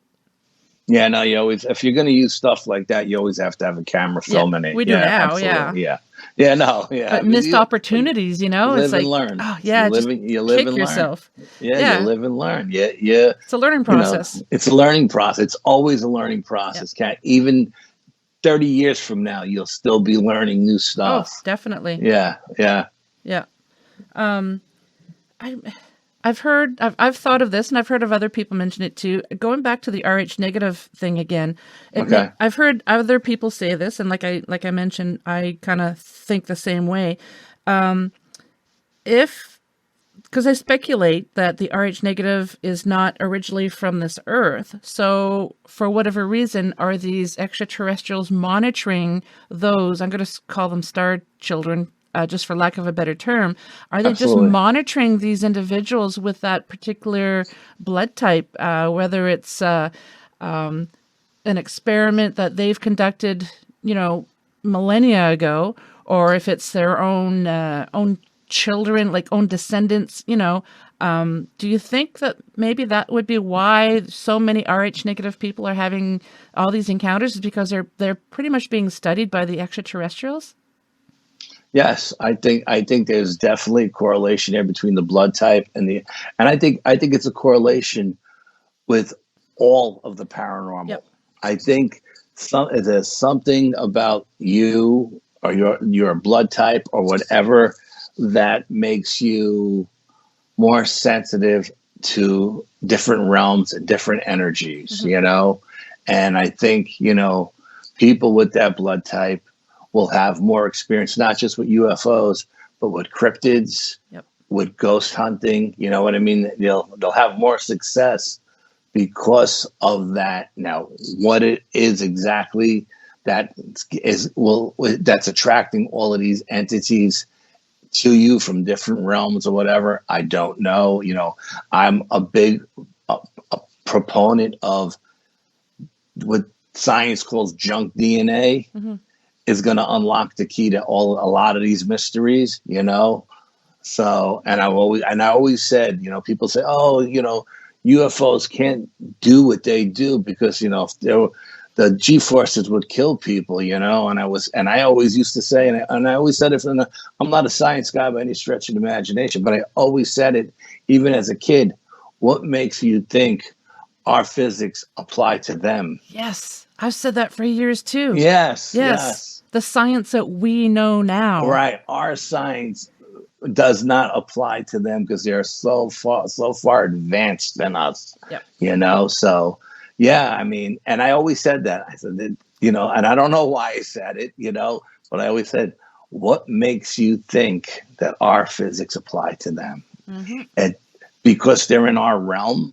Yeah, no, you always, if you're going to use stuff like that, you always have to have a camera filming it. We do now, absolutely. Yeah. But missed opportunities, live it's like, and learn. Oh, yeah, you live kick and yourself. Learn. Yeah, you live and learn. Yeah. It's a learning process. It's a learning process. It's always a learning process, Kat. Even 30 years from now, you'll still be learning new stuff. Oh, definitely. Yeah. I've thought of this, and I've heard of other people mention it too. Going back to the Rh negative thing again, I've heard other people say this, and like I mentioned, I kind of think the same way. if, because I speculate that the Rh negative is not originally from this Earth, so for whatever reason, are these extraterrestrials monitoring those, I'm going to call them star children, just for lack of a better term, are they just Absolutely. monitoring these individuals with that particular blood type, whether it's an experiment that they've conducted, millennia ago, or if it's their own children, like own descendants, do you think that maybe that would be why so many Rh negative people are having all these encounters, is because they're pretty much being studied by the extraterrestrials? Yes, I think there's definitely a correlation there between the blood type and I think it's a correlation with all of the paranormal. Yep. I think there's something about you or your blood type or whatever that makes you more sensitive to different realms and different energies, And I think, people with that blood type will have more experience, not just with UFOs, but with cryptids, Yep. with ghost hunting. You know what I mean? They'll have more success because of that. Now, what it is exactly that's attracting all of these entities to you from different realms or whatever, I don't know. I'm a big a proponent of what science calls junk DNA. Mm-hmm. Is going to unlock the key to a lot of these mysteries, So, and I always said, people say, oh, UFOs can't do what they do because, if the G forces would kill people, and I always used to say, and I always said it I'm not a science guy by any stretch of the imagination, but I always said it, even as a kid, what makes you think our physics apply to them? Yes, I've said that for years too. Yes. The science that we know now. Right. Our science does not apply to them because they're so far advanced than us. Yep. So yeah, and I always said that. I said that, and I don't know why I said it, but I always said, what makes you think that our physics apply to them? Mm-hmm. And because they're in our realm,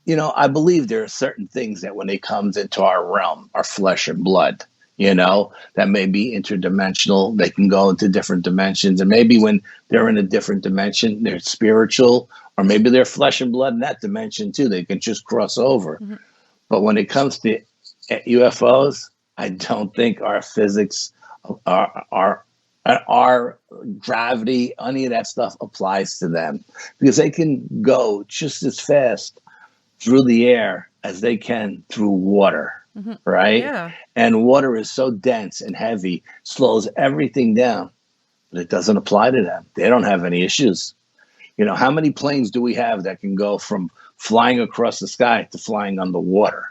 I believe there are certain things that when they comes into our realm, our flesh and blood, that may be interdimensional. They can go into different dimensions. And maybe when they're in a different dimension, they're spiritual, or maybe they're flesh and blood in that dimension too. They can just cross over. Mm-hmm. But when it comes to UFOs, I don't think our physics, our gravity, any of that stuff applies to them, because they can go just as fast through the air as they can through water. Mm-hmm. Right? Yeah. And water is so dense and heavy, slows everything down, but it doesn't apply to them. They don't have any issues. How many planes do we have that can go from flying across the sky to flying on the water?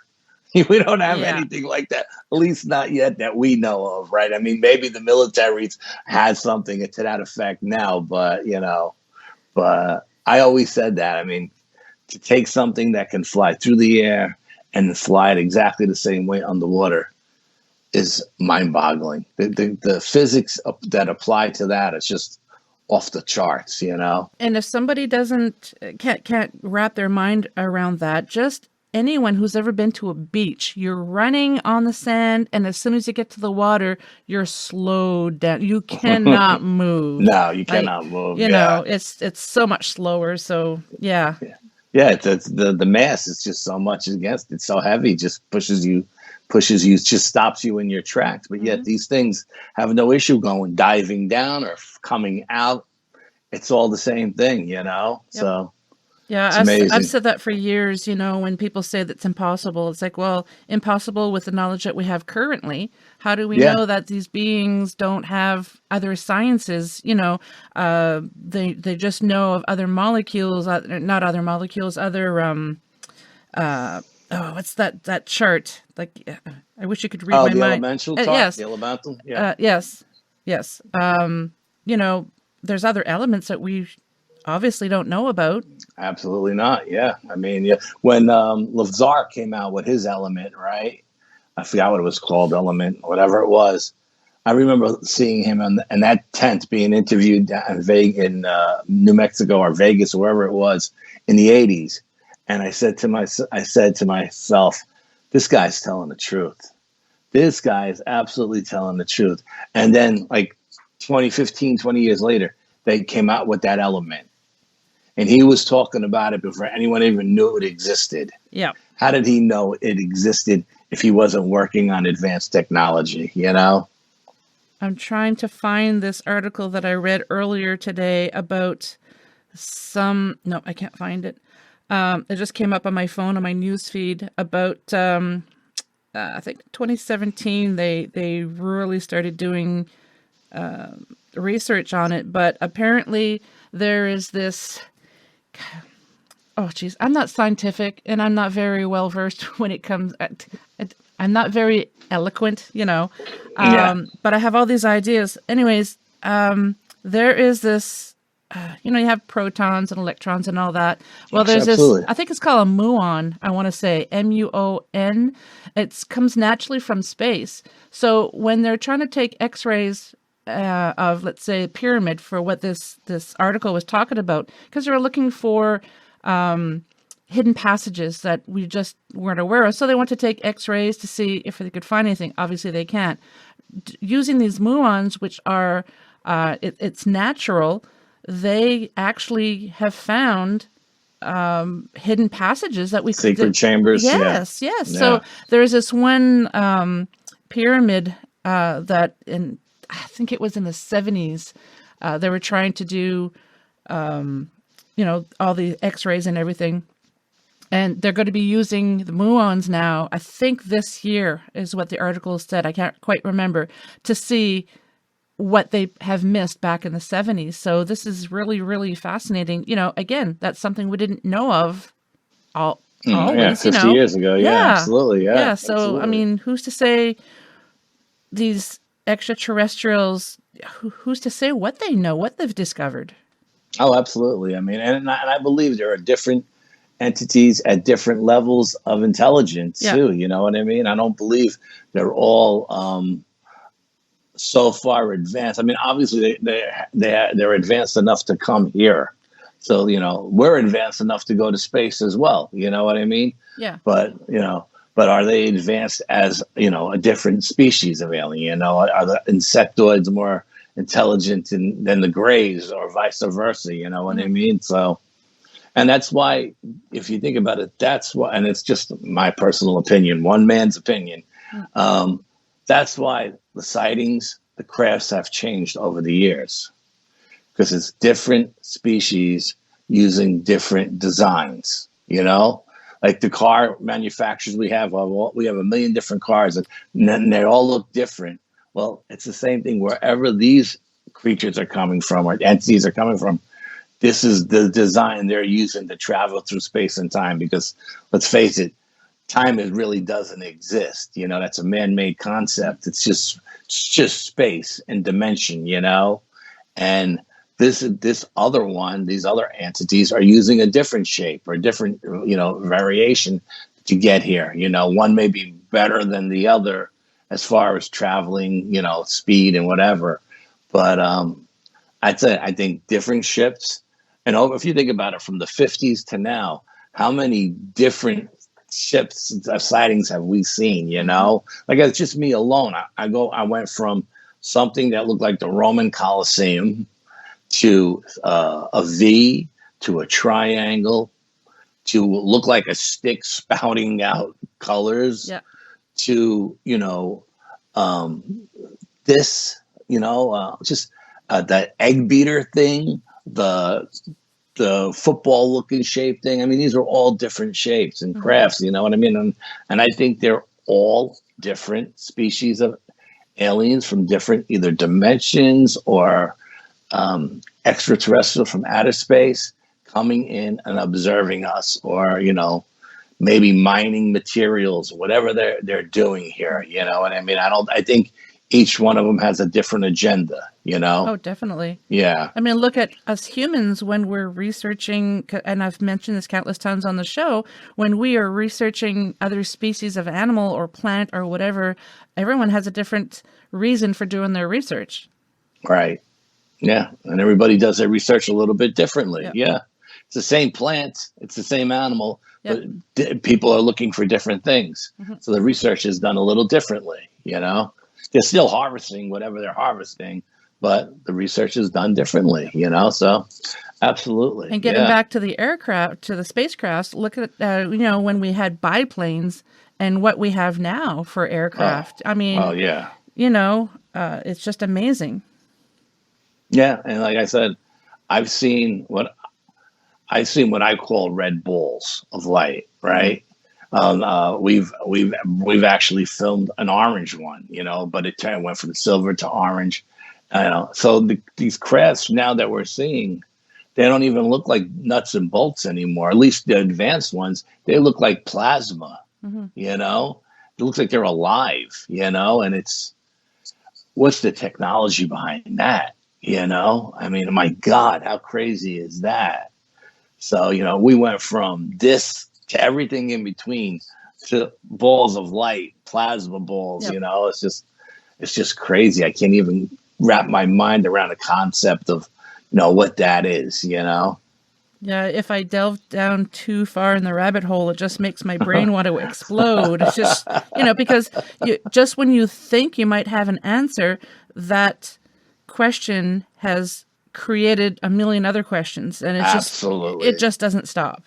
We don't have anything like that, at least not yet that we know of, right? Maybe the militaries had something to that effect now, but I always said that. To take something that can fly through the air and fly it exactly the same way underwater is mind-boggling. The physics that apply to that is just off the charts, And if somebody can't wrap their mind around that, just anyone who's ever been to a beach, you're running on the sand, and as soon as you get to the water, you're slowed down. You cannot move. No, you cannot move. It's so much slower. So yeah. Yeah, it's the mass is just so much against it. It's so heavy, just pushes you, just stops you in your tracks. But yet these things have no issue diving down or coming out. It's all the same thing, Yep. So yeah, I've said that for years. When people say that's impossible, it's like, well, impossible with the knowledge that we have currently. How do we know that these beings don't have other sciences? They just know of other molecules, not other molecules, other what's that chart? Like, I wish you could read my the mind. Elemental chart? Yes. The elemental? Yeah. Yes. There's other elements that we obviously don't know about. Absolutely not. Yeah. When Lazar came out with his element, right? I forgot what it was called, element, whatever it was. I remember seeing him in that tent being interviewed in New Mexico or Vegas or wherever it was in the 80s. And I said to myself, this guy's telling the truth. This guy is absolutely telling the truth. And then like 20 years later, they came out with that element. And he was talking about it before anyone even knew it existed. Yeah. How did he know it existed if he wasn't working on advanced technology, you know? I'm trying to find this article that I read earlier today about no, I can't find it. It just came up on my phone, on my news feed about, I think 2017, they really started doing research on it. But apparently there is this, oh geez, I'm not scientific and I'm not very well versed when it comes, I'm not very eloquent, you know, but I have all these ideas. Anyways, there is this, you know, you have protons and electrons and all that. Well, there's Absolutely. this, I think it's called a muon, I want to say, MUON. It comes naturally from space. So when they're trying to take x-rays of, let's say, a pyramid, for what this article was talking about, because they were looking for hidden passages that we just weren't aware of. So they want to take x-rays to see if they could find anything. Obviously, they can't. Using these muons, which are, it's natural, they actually have found hidden passages that we secret chambers. Yes. Yeah. So there's this one pyramid that I think it was in the 70s. They were trying to do, you know, all the x-rays and everything. And they're going to be using the muons now, I think this year is what the article said. I can't quite remember, to see what they have missed back in the 70s. So this is really, really fascinating. You know, again, that's something we didn't know of always, 50 years ago. Yeah, absolutely. Yeah. So, absolutely. I mean, who's to say these extraterrestrials, who's to say what they know, what they've discovered? Oh, absolutely. I mean, and I believe there are different entities at different levels of intelligence too. You know what I mean? I don't believe they're all so far advanced. I mean, obviously they're advanced enough to come here. So, you know, we're advanced enough to go to space as well. You know what I mean? Yeah. But, you know, but are they advanced as, you know, a different species of alien? You know, are the insectoids more intelligent than the grays or vice versa? You know what I mean? So, and that's why, if you think about it, that's why, and it's just my personal opinion, one man's opinion. That's why the sightings, the crafts have changed over the years, because it's different species using different designs, you know, like the car manufacturers we have a million different cars and they all look different. Well, it's the same thing wherever these creatures are coming from or entities are coming from. This is the design they're using to travel through space and time, because let's face it, time really doesn't exist. You know, that's a man-made concept. It's just space and dimension, you know, and these other entities are using a different shape or a different, you know, variation to get here. You know, one may be better than the other as far as traveling, you know, speed and whatever. But I think different ships, and if you think about it, from the 50s to now, how many different ships sightings have we seen? You know, like it's just me alone. I went from something that looked like the Roman Colosseum to a V, to a triangle, to look like a stick spouting out colors, to, you know, this, you know, just that egg beater thing, the football looking shape thing. I mean, these are all different shapes and crafts, you know what I mean? And I think they're all different species of aliens from different either dimensions or extraterrestrial from outer space coming in and observing us, or, you know, maybe mining materials, whatever they're doing here. You know what I mean? I think each one of them has a different agenda, you know? Oh, definitely. Yeah. I mean, look at us humans when we're researching, and I've mentioned this countless times on the show, when we are researching other species of animal or plant or whatever, everyone has a different reason for doing their research. Right. Yeah. And everybody does their research a little bit differently. Yep. Yeah. It's the same plant. It's the same animal, Yep. but people are looking for different things. Mhm. So the research is done a little differently, you know? They're still harvesting whatever they're harvesting, but the research is done differently, you know? So absolutely. And getting yeah. back to the aircraft, to the spacecrafts, look at, when we had biplanes and what we have now for aircraft. I mean, Oh, yeah. It's just amazing. Yeah. And like I said, I've seen what I call red balls of light, right? We've actually filmed an orange one, but it went from silver to orange. So these crafts now that we're seeing, they don't even look like nuts and bolts anymore. At least the advanced ones, they look like plasma. Mm-hmm. It looks like they're alive. And what's the technology behind that? I mean, my God, how crazy is that? So, we went from this to everything in between to balls of light, plasma balls. Yep. It's just crazy. I can't even wrap my mind around the concept of, what that is, Yeah, if I delve down too far in the rabbit hole, it just makes my brain want to explode. It's just, because just when you think you might have an answer, that question has created a million other questions, and it just doesn't stop.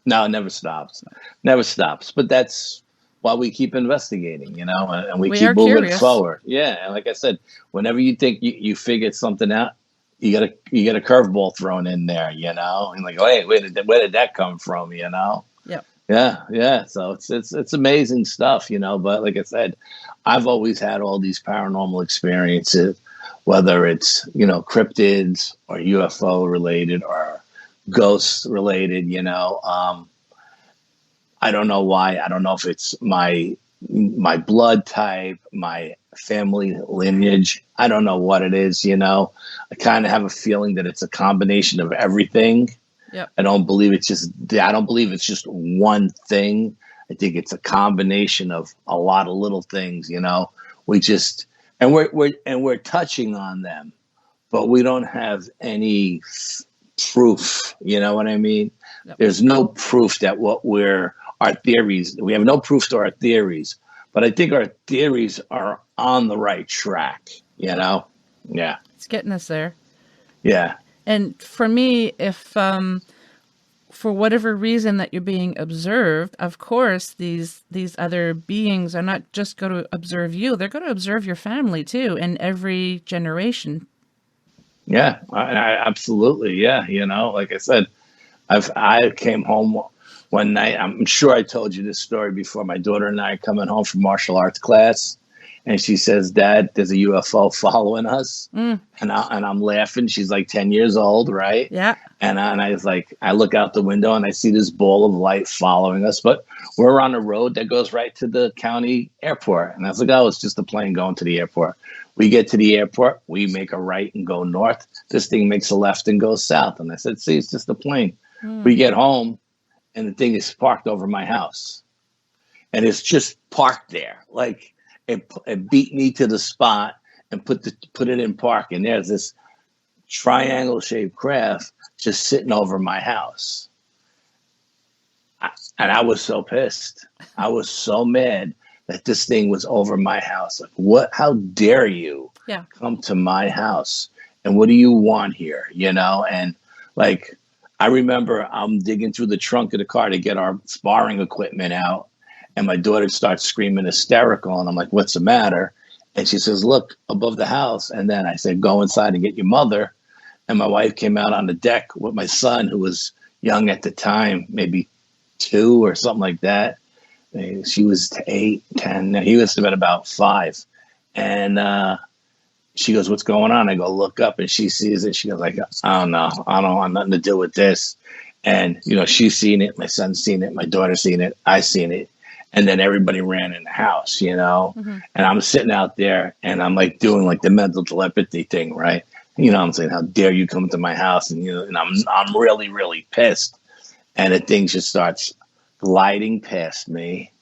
No, it never stops. Never stops. But that's why we keep investigating, and we keep moving curious. forward. Yeah, and like I said, whenever you think you figured something out, you get a curveball thrown in there, and like, hey, where did that come from, Yep. Yeah. So it's amazing stuff, But like I said, I've always had all these paranormal experiences, whether it's cryptids or UFO related or ghosts related. I don't know why. I don't know if it's my blood type, my family lineage. I don't know what it is. I kind of have a feeling that it's a combination of everything. Yep. I don't believe it's just one thing. I think it's a combination of a lot of little things. We're touching on them, but we don't have any proof. You know what I mean? Yep. There's no proof that our theories. We have no proof to our theories, but I think our theories are on the right track. Yeah. It's getting us there. Yeah. And for me, if for whatever reason that you're being observed, of course, these other beings are not just going to observe you; they're going to observe your family too, and every generation. Yeah, I absolutely. Yeah, like I said, I came home one night. I'm sure I told you this story before. My daughter and I are coming home from martial arts class. And she says, "Dad, there's a UFO following us." And I'm laughing. She's like 10 years old, right? Yeah. And I was like, I look out the window and I see this ball of light following us. But we're on a road that goes right to the county airport. And I was like, oh, it's just a plane going to the airport. We get to the airport. We make a right and go north. This thing makes a left and goes south. And I said, see, it's just a plane. We get home and the thing is parked over my house. And it's just parked there. Like, it beat me to the spot and put it in park. And there's this triangle shaped craft just sitting over my house. And I was so pissed. I was so mad that this thing was over my house. Like, what? How dare you come to my house? And what do you want here? And like, I remember I'm digging through the trunk of the car to get our sparring equipment out. And my daughter starts screaming hysterical. And I'm like, what's the matter? And she says, look above the house. And then I said, go inside and get your mother. And my wife came out on the deck with my son, who was young at the time, maybe 2 or something like that. She was 8, 10. He was about 5. And she goes, what's going on? I go, look up. And she sees it. She goes like, I don't know. I don't want nothing to do with this. And, she's seen it. My son's seen it. My daughter's seen it. I seen it. And then everybody ran in the house, and I'm sitting out there and I'm like doing like the mental telepathy thing, right? I'm saying, how dare you come to my house? And, and I'm really, really pissed. And the thing just starts gliding past me.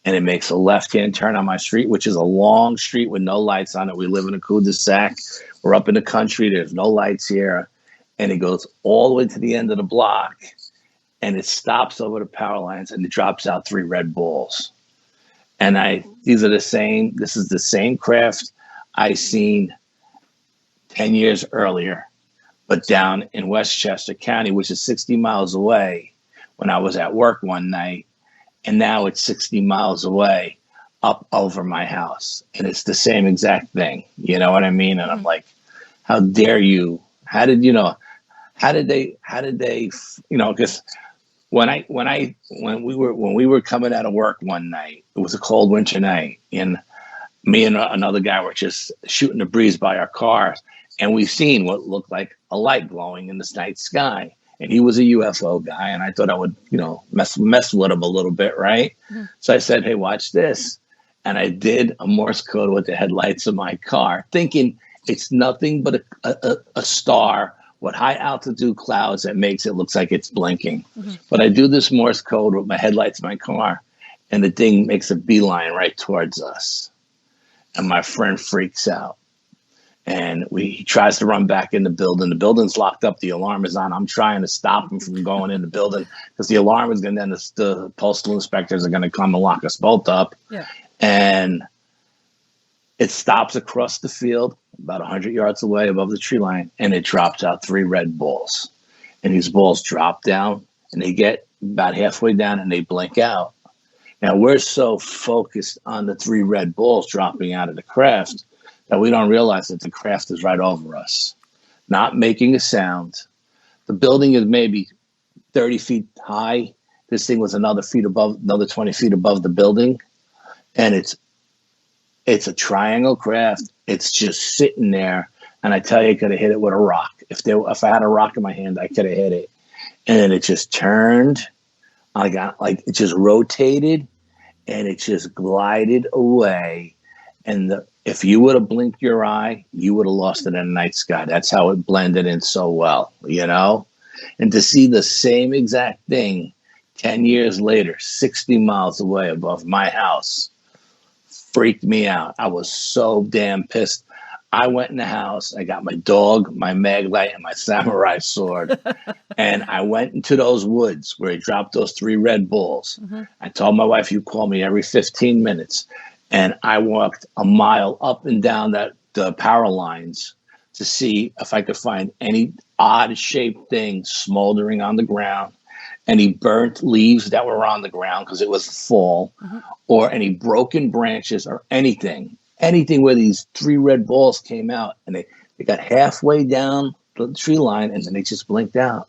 and it makes a left-hand turn on my street, which is a long street with no lights on it. We live in a cul-de-sac. We're up in the country. There's no lights here. And it goes all the way to the end of the block, and it stops over the power lines, and it drops out 3 red balls. And this is the same craft I seen 10 years earlier, but down in Westchester County, which is 60 miles away, when I was at work one night. And now it's 60 miles away up over my house. And it's the same exact thing. You know what I mean? And I'm like, how dare you? How did they, because when we were coming out of work one night, it was a cold winter night, and me and another guy were just shooting the breeze by our cars, and we seen what looked like a light glowing in the night sky. And he was a UFO guy, and I thought I would, mess with him a little bit, right? Mm-hmm. So I said, hey, watch this. And I did a Morse code with the headlights of my car, thinking it's nothing but a star with high altitude clouds that makes it look like it's blinking. Mm-hmm. But I do this Morse code with my headlights of my car, and the thing makes a beeline right towards us. And my friend freaks out. And he tries to run back in the building. The building's locked up. The alarm is on. I'm trying to stop him from going in the building because the alarm is going to, then the postal inspectors are going to come and lock us both up. Yeah. And it stops across the field, about 100 yards away above the tree line, and it drops out 3 red balls. And these balls drop down, and they get about halfway down, and they blink out. Now, we're so focused on the 3 red balls dropping out of the craft that we don't realize that the craft is right over us, not making a sound. The building is maybe 30 feet high. This thing was another 20 feet above the building. And it's a triangle craft. It's just sitting there. And I tell you, I could have hit it with a rock. If I had a rock in my hand, I could have hit it. And then it just turned. It just rotated, and it just glided away. And if you would have blinked your eye, you would have lost it in the night sky. That's how it blended in so well, And to see the same exact thing 10 years later, 60 miles away above my house, freaked me out. I was so damn pissed. I went in the house. I got my dog, my mag light, and my samurai sword. And I went into those woods where he dropped those 3 red balls. Mm-hmm. I told my wife, you call me every 15 minutes. And I walked a mile up and down the power lines to see if I could find any odd-shaped thing smoldering on the ground, any burnt leaves that were on the ground because it was fall, mm-hmm. or any broken branches or anything where these 3 red balls came out. And they got halfway down the tree line, and then they just blinked out.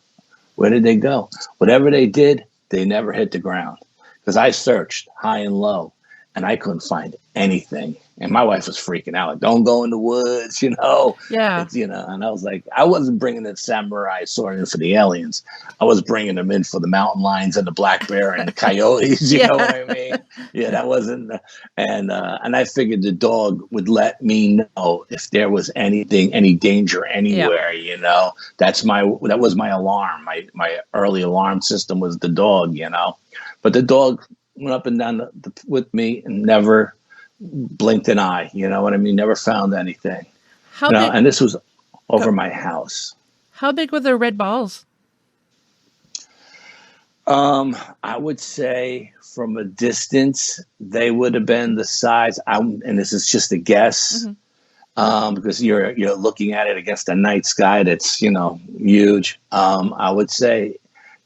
Where did they go? Whatever they did, they never hit the ground because I searched high and low. And I couldn't find anything. And my wife was freaking out. Like, don't go in the woods, Yeah. And I was like, I wasn't bringing the samurai sword in for the aliens. I was bringing them in for the mountain lions and the black bear and the coyotes. You know what I mean? Yeah, that wasn't. And I figured the dog would let me know if there was any danger anywhere. Yeah. That was my alarm. My early alarm system was the dog. But the dog went up and down with me and never blinked an eye. You know what I mean? Never found anything. How big? And this was over my house. How big were the red balls? I would say from a distance, they would have been the size. And this is just a guess, mm-hmm. Because you're looking at it against a night sky that's huge. I would say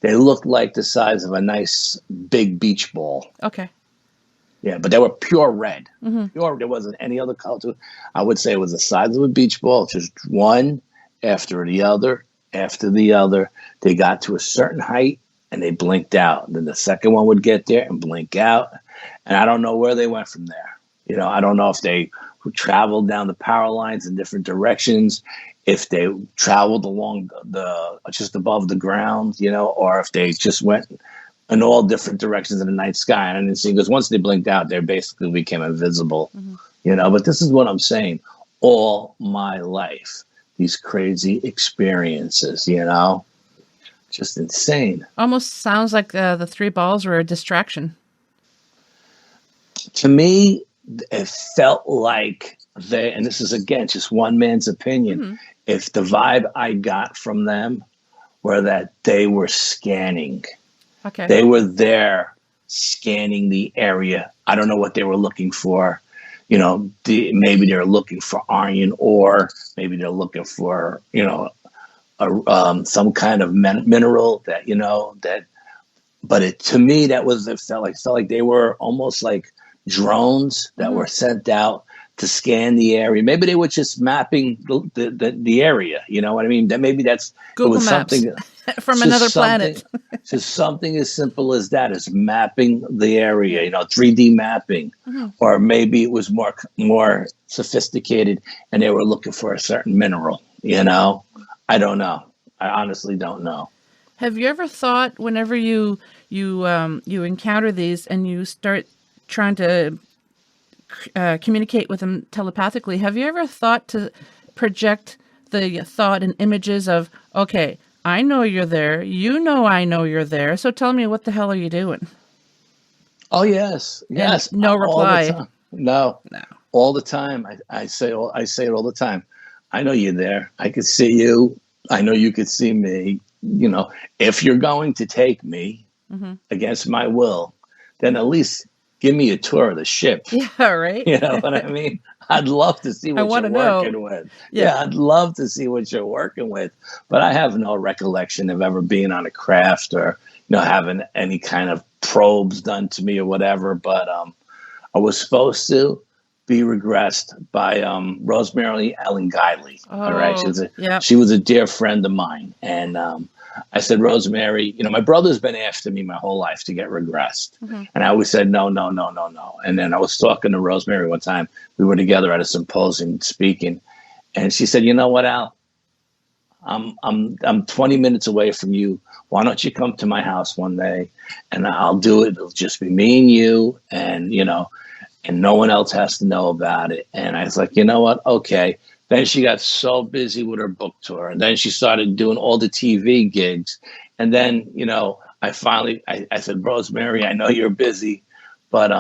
they looked like the size of a nice big beach ball. Okay. Yeah, but they were pure red. Mm-hmm. Pure. There wasn't any other color to it. I would say it was the size of a beach ball, just one after the other, after the other. They got to a certain height and they blinked out. Then the second one would get there and blink out. And I don't know where they went from there. I don't know if they traveled down the power lines in different directions, if they traveled along just above the ground, or if they just went in all different directions in the night sky. And I didn't see, because once they blinked out, they basically became invisible, mm-hmm. But this is what I'm saying. All my life, these crazy experiences, just insane. Almost sounds like the 3 balls were a distraction. To me, it felt like and this is again just one man's opinion. If the vibe I got from them were that they were scanning, they were there scanning the area. I don't know what they were looking for. Maybe they're looking for iron ore. Maybe they're looking for some kind of mineral that. But to me, it felt like they were almost like drones that were sent out to scan the area. Maybe they were just mapping the area. You know what I mean? That maybe Google Maps something from another planet. Just something as simple as that, as mapping the area. 3D mapping, or maybe it was more sophisticated, and they were looking for a certain mineral. I don't know. I honestly don't know. Have you ever thought, whenever you encounter these and you start trying to communicate with them telepathically, have you ever thought to project the thought and images of, okay, I know you're there, I know you're there, so tell me, what the hell are you doing? Oh, yes. And no reply. No. All the time. I say it all the time. I know you're there. I could see you. I know you could see me. If you're going to take me against my will, then at least give me a tour of the ship. Yeah, right. You know what I mean? I'd love to see what you're working with. Yeah, I'd love to see what you're working with. But I have no recollection of ever being on a craft or, having any kind of probes done to me or whatever. But I was supposed to be regressed by Rosemary Ellen Guiley. All right. She was a dear friend of mine. And I said, Rosemary, my brother's been after me my whole life to get regressed. And I always said, no. And then I was talking to Rosemary one time. We were together at a symposium speaking. And she said, you know what, Al? I'm 20 minutes away from you. Why don't you come to my house one day and I'll do it. It'll just be me and you and no one else has to know about it. And I was like, you know what? Okay. Then she got so busy with her book tour. And then she started doing all the TV gigs. And then, I finally said, Rosemary, I know you're busy, but,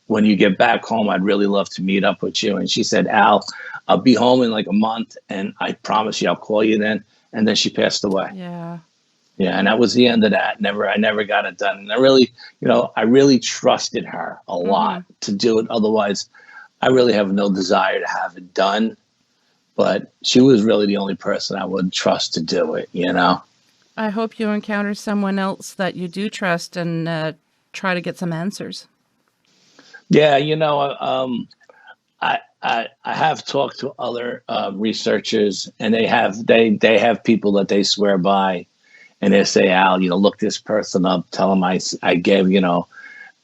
when you get back home, I'd really love to meet up with you. And she said, Al, I'll be home in like a month. And I promise you, I'll call you then. And then she passed away. Yeah. Yeah, and that was the end of that. I never got it done. And I really trusted her a lot to do it. Otherwise, I really have no desire to have it done. But she was really the only person I would trust to do it, I hope you encounter someone else that you do trust and try to get some answers. Yeah, I have talked to other researchers, and they have people that they swear by. And they say, Al, look this person up, tell them I gave,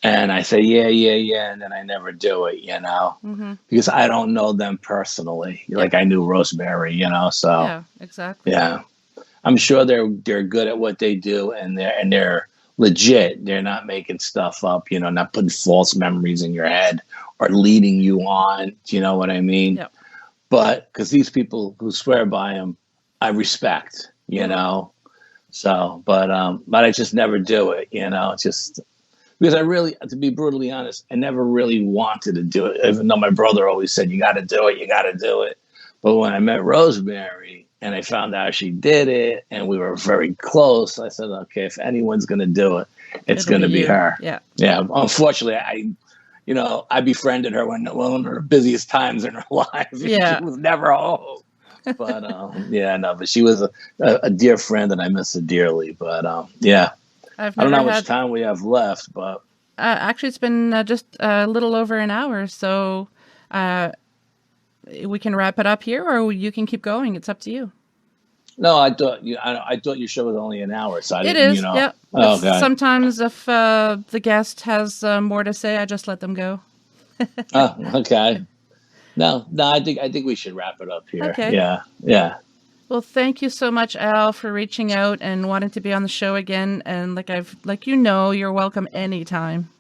and I say, yeah. And then I never do it, because I don't know them personally. Like I knew Rosemary, so. Yeah, exactly. Yeah. I'm sure they're good at what they do and they're legit. They're not making stuff up, not putting false memories in your head or leading you on. Do you know what I mean? Yep. But because these people who swear by them, I respect, So, but I just never do it, just because I really, to be brutally honest, I never really wanted to do it, even though my brother always said, you got to do it. But when I met Rosemary and I found out she did it and we were very close, I said, okay, if anyone's going to do it, it's going to be her. Yeah. Yeah. Unfortunately, I befriended her when one of her busiest times in her life. Yeah. She was never home. But but she was a dear friend and I miss her dearly. But I don't know how much time we have left, but actually it's been just a little over an hour, so we can wrap it up here, or you can keep going. It's up to you. No, I thought your show was only an hour, so I didn't. It is. Yeah. Oh, okay. Sometimes if the guest has more to say, I just let them go. Oh, okay. No, I think we should wrap it up here. Okay. Yeah. Well, thank you so much, Al, for reaching out and wanting to be on the show again. And you're welcome anytime.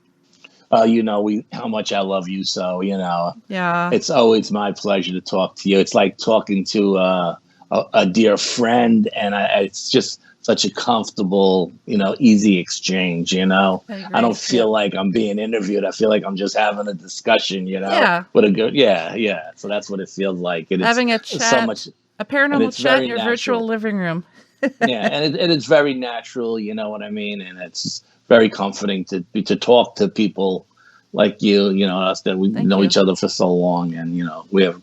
How much I love you, so Yeah. It's always my pleasure to talk to you. It's like talking to a dear friend, and it's just such a comfortable, easy exchange. I don't feel like I'm being interviewed. I feel like I'm just having a discussion. Yeah. With a good, yeah. So that's what it feels like. Having a chat, so much, a paranormal chat in your natural. virtual living room. Yeah, and it's very natural. You know what I mean? And it's very comforting to talk to people like you. Us that we know each other for so long, and we have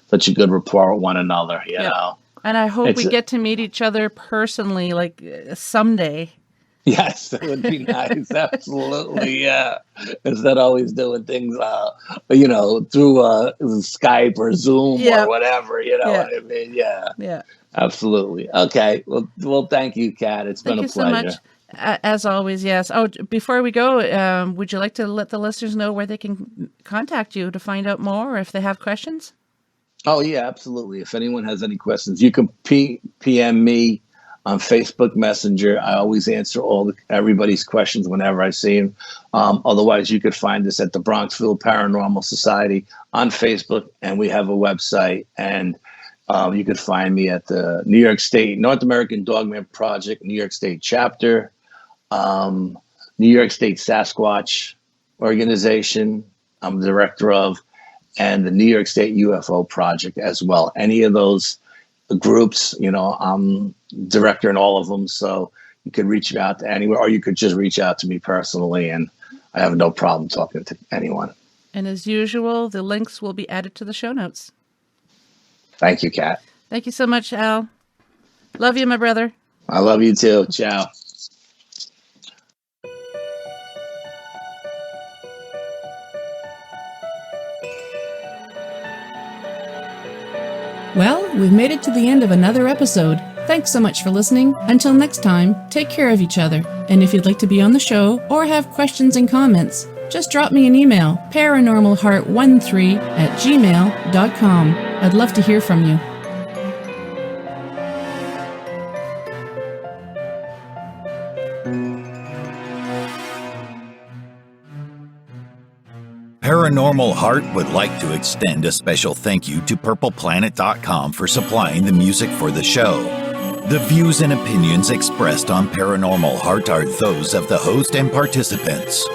such a good rapport with one another. You know. And I hope we get to meet each other personally, like someday. Yes, that would be nice. Absolutely, yeah. Instead of always doing things, through Skype or Zoom or whatever. You know what I mean? Yeah. Yeah. Absolutely. Okay. Well, thank you, Kat. It's been a pleasure. Thank you so much. As always, yes. Oh, before we go, would you like to let the listeners know where they can contact you to find out more, or if they have questions? Oh, yeah, absolutely. If anyone has any questions, you can PM me on Facebook Messenger. I always answer everybody's questions whenever I see them. Otherwise, you could find us at the Bronxville Paranormal Society on Facebook, and we have a website. And you could find me at the New York State North American Dogman Project, New York State chapter, New York State Sasquatch organization I'm the director of, and the New York State UFO Project as well. Any of those groups, I'm director in all of them. So you could reach out to anywhere, or you could just reach out to me personally, and I have no problem talking to anyone. And as usual, the links will be added to the show notes. Thank you, Kat. Thank you so much, Al. Love you, my brother. I love you too. Ciao. Well, we've made it to the end of another episode. Thanks so much for listening. Until next time, take care of each other. And if you'd like to be on the show or have questions and comments, just drop me an email, paranormalheart13@gmail.com. I'd love to hear from you. Paranormal Heart would like to extend a special thank you to PurplePlanet.com for supplying the music for the show. The views and opinions expressed on Paranormal Heart are those of the host and participants.